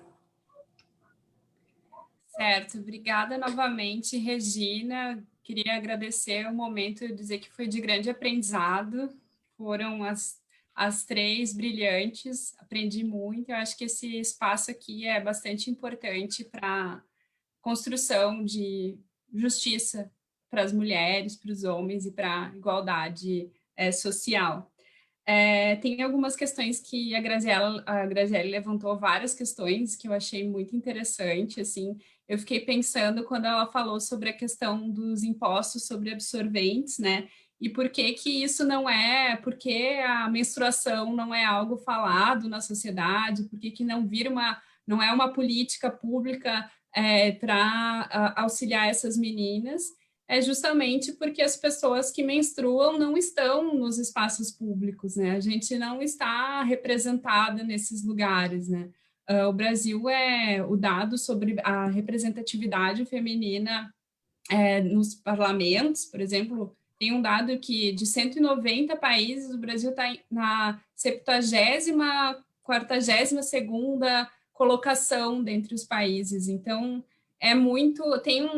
Certo, obrigada novamente, Regina. Queria agradecer o momento e dizer que foi de grande aprendizado. Foram as 3 brilhantes, aprendi muito. Eu acho que esse espaço aqui é bastante importante para a construção de justiça para as mulheres, para os homens e para a igualdade social. Tem algumas questões que a Graziele levantou, várias questões que eu achei muito interessante, assim, eu fiquei pensando quando ela falou sobre a questão dos impostos sobre absorventes, né, e por que isso não porque a menstruação não é algo falado na sociedade, por que não é uma política pública para auxiliar essas meninas. é justamente porque as pessoas que menstruam não estão nos espaços públicos, né? A gente não está representada nesses lugares, né? O Brasil o dado sobre a representatividade feminina nos parlamentos, por exemplo, tem um dado que de 190 países, o Brasil está na 70ª, 42ª colocação dentre os países. Então,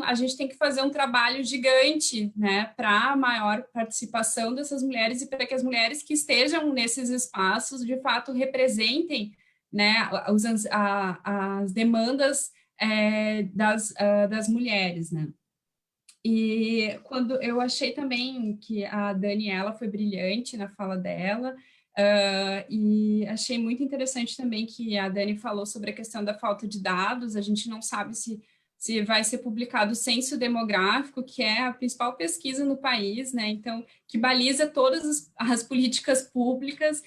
a gente tem que fazer um trabalho gigante, né, para a maior participação dessas mulheres e para que as mulheres que estejam nesses espaços, de fato, representem, né, as demandas das mulheres, né. E quando eu achei também que a Daniela foi brilhante na fala dela, e achei muito interessante também que a Dani falou sobre a questão da falta de dados. A gente não sabe se vai ser publicado o censo demográfico, que é a principal pesquisa no país, né? Então, que baliza todas as políticas públicas.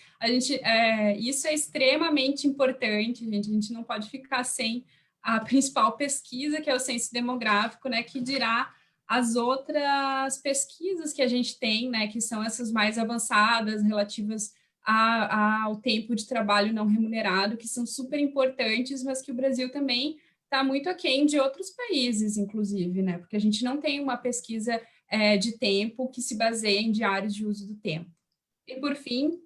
Isso é extremamente importante, gente. A gente não pode ficar sem a principal pesquisa, que é o censo demográfico, né? Que dirá as outras pesquisas que a gente tem, né? Que são essas mais avançadas, relativas ao tempo de trabalho não remunerado, que são super importantes, mas que o Brasil também está muito aquém de outros países, inclusive, né? Porque a gente não tem uma pesquisa de tempo que se baseia em diários de uso do tempo. E, por fim,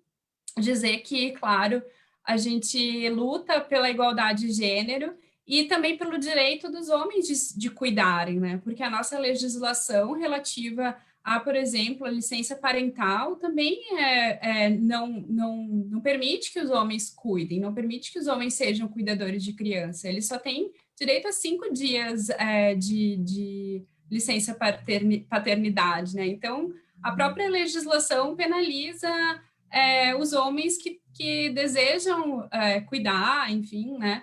dizer que, claro, a gente luta pela igualdade de gênero e também pelo direito dos homens de cuidarem, né? Porque a nossa legislação relativa a, por exemplo, a licença parental também não permite que os homens cuidem, não permite que os homens sejam cuidadores de criança. Eles só têm direito a 5 dias de licença paternidade, né? Então, a própria legislação penaliza os homens que desejam cuidar, enfim, né?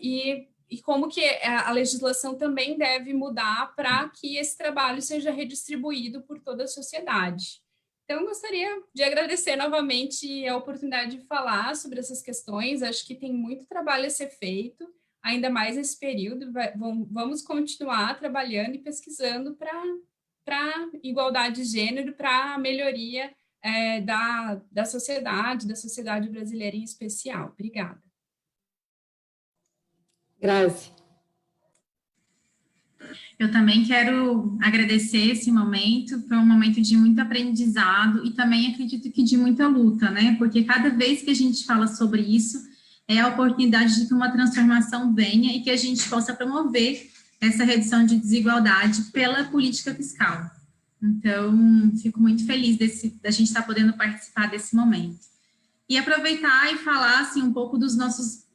E como que a legislação também deve mudar para que esse trabalho seja redistribuído por toda a sociedade. Então, eu gostaria de agradecer novamente a oportunidade de falar sobre essas questões. Acho que tem muito trabalho a ser feito, ainda mais nesse período. Vamos continuar trabalhando e pesquisando para igualdade de gênero, para a melhoria da sociedade brasileira em especial. Obrigada. Grazi. Eu também quero agradecer esse momento, foi um momento de muito aprendizado e também acredito que de muita luta, né? Porque cada vez que a gente fala sobre isso, é a oportunidade de que uma transformação venha e que a gente possa promover essa redução de desigualdade pela política fiscal. Então, fico muito feliz da gente estar podendo participar desse momento. E aproveitar e falar assim, um pouco dos nossos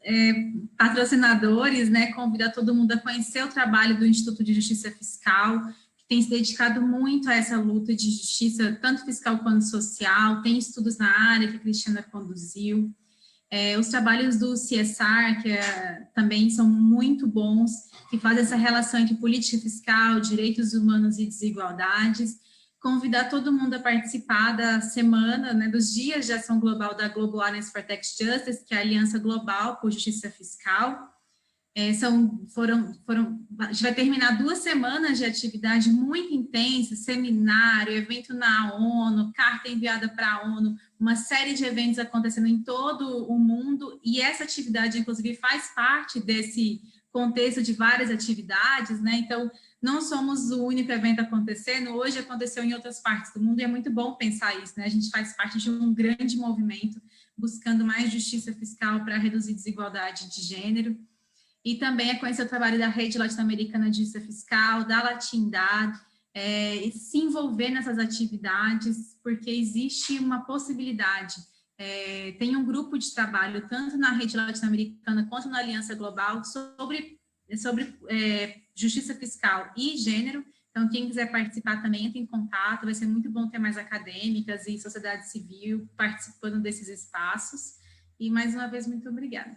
patrocinadores, né, convidar todo mundo a conhecer o trabalho do Instituto de Justiça Fiscal, que tem se dedicado muito a essa luta de justiça, tanto fiscal quanto social, tem estudos na área que a Cristiana conduziu, os trabalhos do CSR, que também são muito bons, que fazem essa relação entre política fiscal, direitos humanos e desigualdades. Convidar todo mundo a participar da semana, né, dos dias de ação global da Global Alliance for Tax Justice, que é a Aliança Global por Justiça Fiscal. A gente vai terminar 2 semanas de atividade muito intensa, seminário, evento na ONU, carta enviada para a ONU, uma série de eventos acontecendo em todo o mundo, e essa atividade, inclusive, faz parte desse contexto de várias atividades, né? Então, não somos o único evento acontecendo, hoje aconteceu em outras partes do mundo, e é muito bom pensar isso, né? A gente faz parte de um grande movimento buscando mais justiça fiscal para reduzir desigualdade de gênero, e também conhecer o trabalho da Rede Latino-Americana de Justiça Fiscal, da Latindad, e se envolver nessas atividades, porque existe uma possibilidade. Tem um grupo de trabalho, tanto na Rede Latino-Americana quanto na Aliança Global, sobre justiça fiscal e gênero. Então, quem quiser participar também entra em contato, vai ser muito bom ter mais acadêmicas e sociedade civil participando desses espaços. E, mais uma vez, muito obrigada.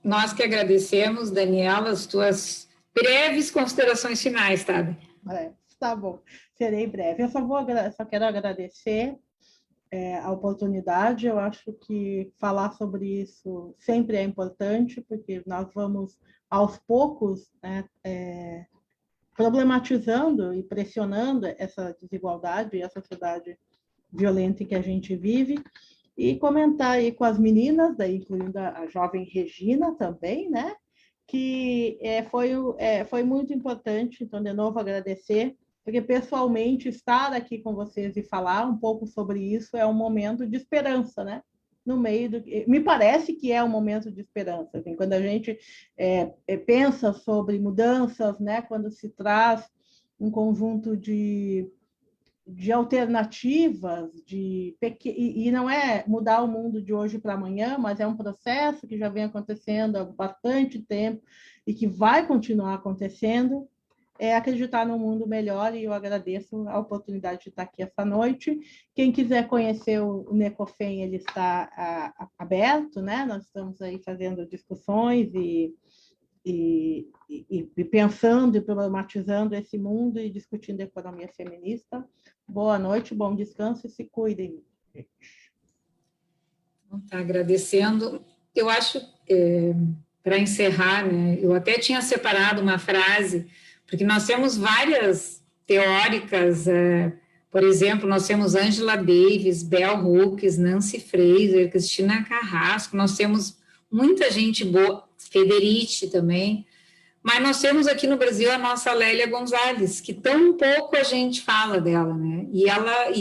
Nós que agradecemos, Daniela, as tuas breves considerações finais, tá? Tá bom, serei breve. Eu só quero agradecer a oportunidade. Eu acho que falar sobre isso sempre é importante, porque nós vamos, aos poucos, né, problematizando e pressionando essa desigualdade e a sociedade violenta em que a gente vive, e comentar aí com as meninas, daí incluindo a jovem Regina também, né, que foi muito importante. Então, de novo, agradecer, porque pessoalmente estar aqui com vocês e falar um pouco sobre isso é um momento de esperança, né? No meio do, me parece que é um momento de esperança. Assim, quando a gente pensa sobre mudanças, né? Quando se traz um conjunto de alternativas, e não é mudar o mundo de hoje para amanhã, mas é um processo que já vem acontecendo há bastante tempo e que vai continuar acontecendo, é acreditar num mundo melhor, e eu agradeço a oportunidade de estar aqui essa noite. Quem quiser conhecer o Necofem, ele está aberto, né? Nós estamos aí fazendo discussões e pensando e problematizando esse mundo e discutindo a economia feminista. Boa noite, bom descanso e se cuidem, gente. Tá, agradecendo. Eu acho, para encerrar, né, eu até tinha separado uma frase, porque nós temos várias teóricas, por exemplo, nós temos Angela Davis, Bell Hooks, Nancy Fraser, Cristina Carrasco, nós temos muita gente boa, Federici também, mas nós temos aqui no Brasil a nossa Lélia Gonzalez, que tão pouco a gente fala dela, né? E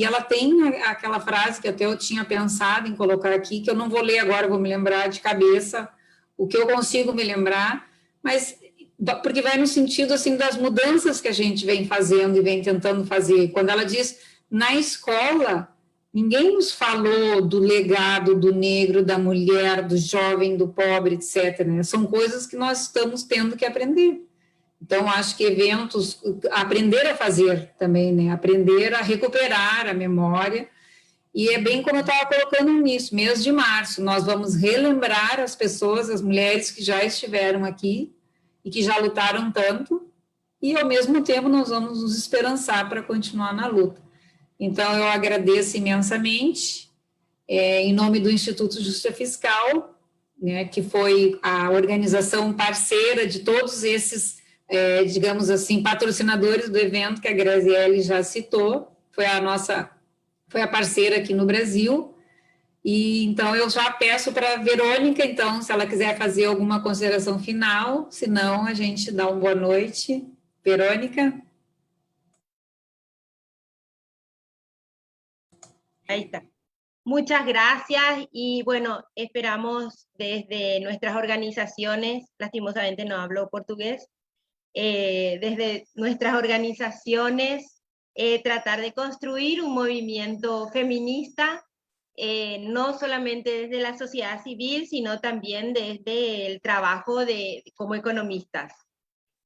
ela tem aquela frase que até eu tinha pensado em colocar aqui, que eu não vou ler agora, vou me lembrar de cabeça o que eu consigo me lembrar, mas porque vai no sentido assim das mudanças que a gente vem fazendo e vem tentando fazer. Quando ela diz, na escola, ninguém nos falou do legado do negro, da mulher, do jovem, do pobre, etc., né? São coisas que nós estamos tendo que aprender. Então, acho que eventos, aprender a fazer também, né? Aprender a recuperar a memória. E é bem como eu estava colocando nisso, mês de março, nós vamos relembrar as pessoas, as mulheres que já estiveram aqui e que já lutaram tanto, e, ao mesmo tempo, nós vamos nos esperançar para continuar na luta. Então, eu agradeço imensamente, em nome do Instituto Justiça Fiscal, né, que foi a organização parceira de todos esses, digamos assim, patrocinadores do evento que a Graziele já citou, foi a parceira aqui no Brasil. E então eu já peço para a Verônica, então, se ela quiser fazer alguma consideração final, senão a gente dá uma boa noite. Verônica? Ahí está. Muchas gracias y bueno, esperamos desde nuestras organizaciones, lastimosamente no hablo portugués, desde nuestras organizaciones tratar de construir un movimiento feminista, no solamente desde la sociedad civil, sino también desde el trabajo como economistas.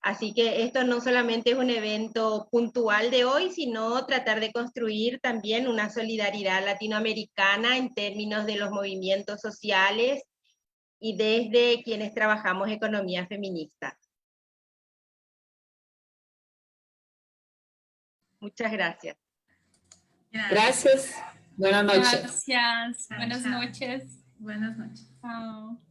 Así que esto no solamente es un evento puntual de hoy, sino tratar de construir también una solidaridad latinoamericana en términos de los movimientos sociales y desde quienes trabajamos economía feminista. Muchas gracias. Gracias. Buenas noches. Gracias. Buenas noches. Buenas noches. Chao.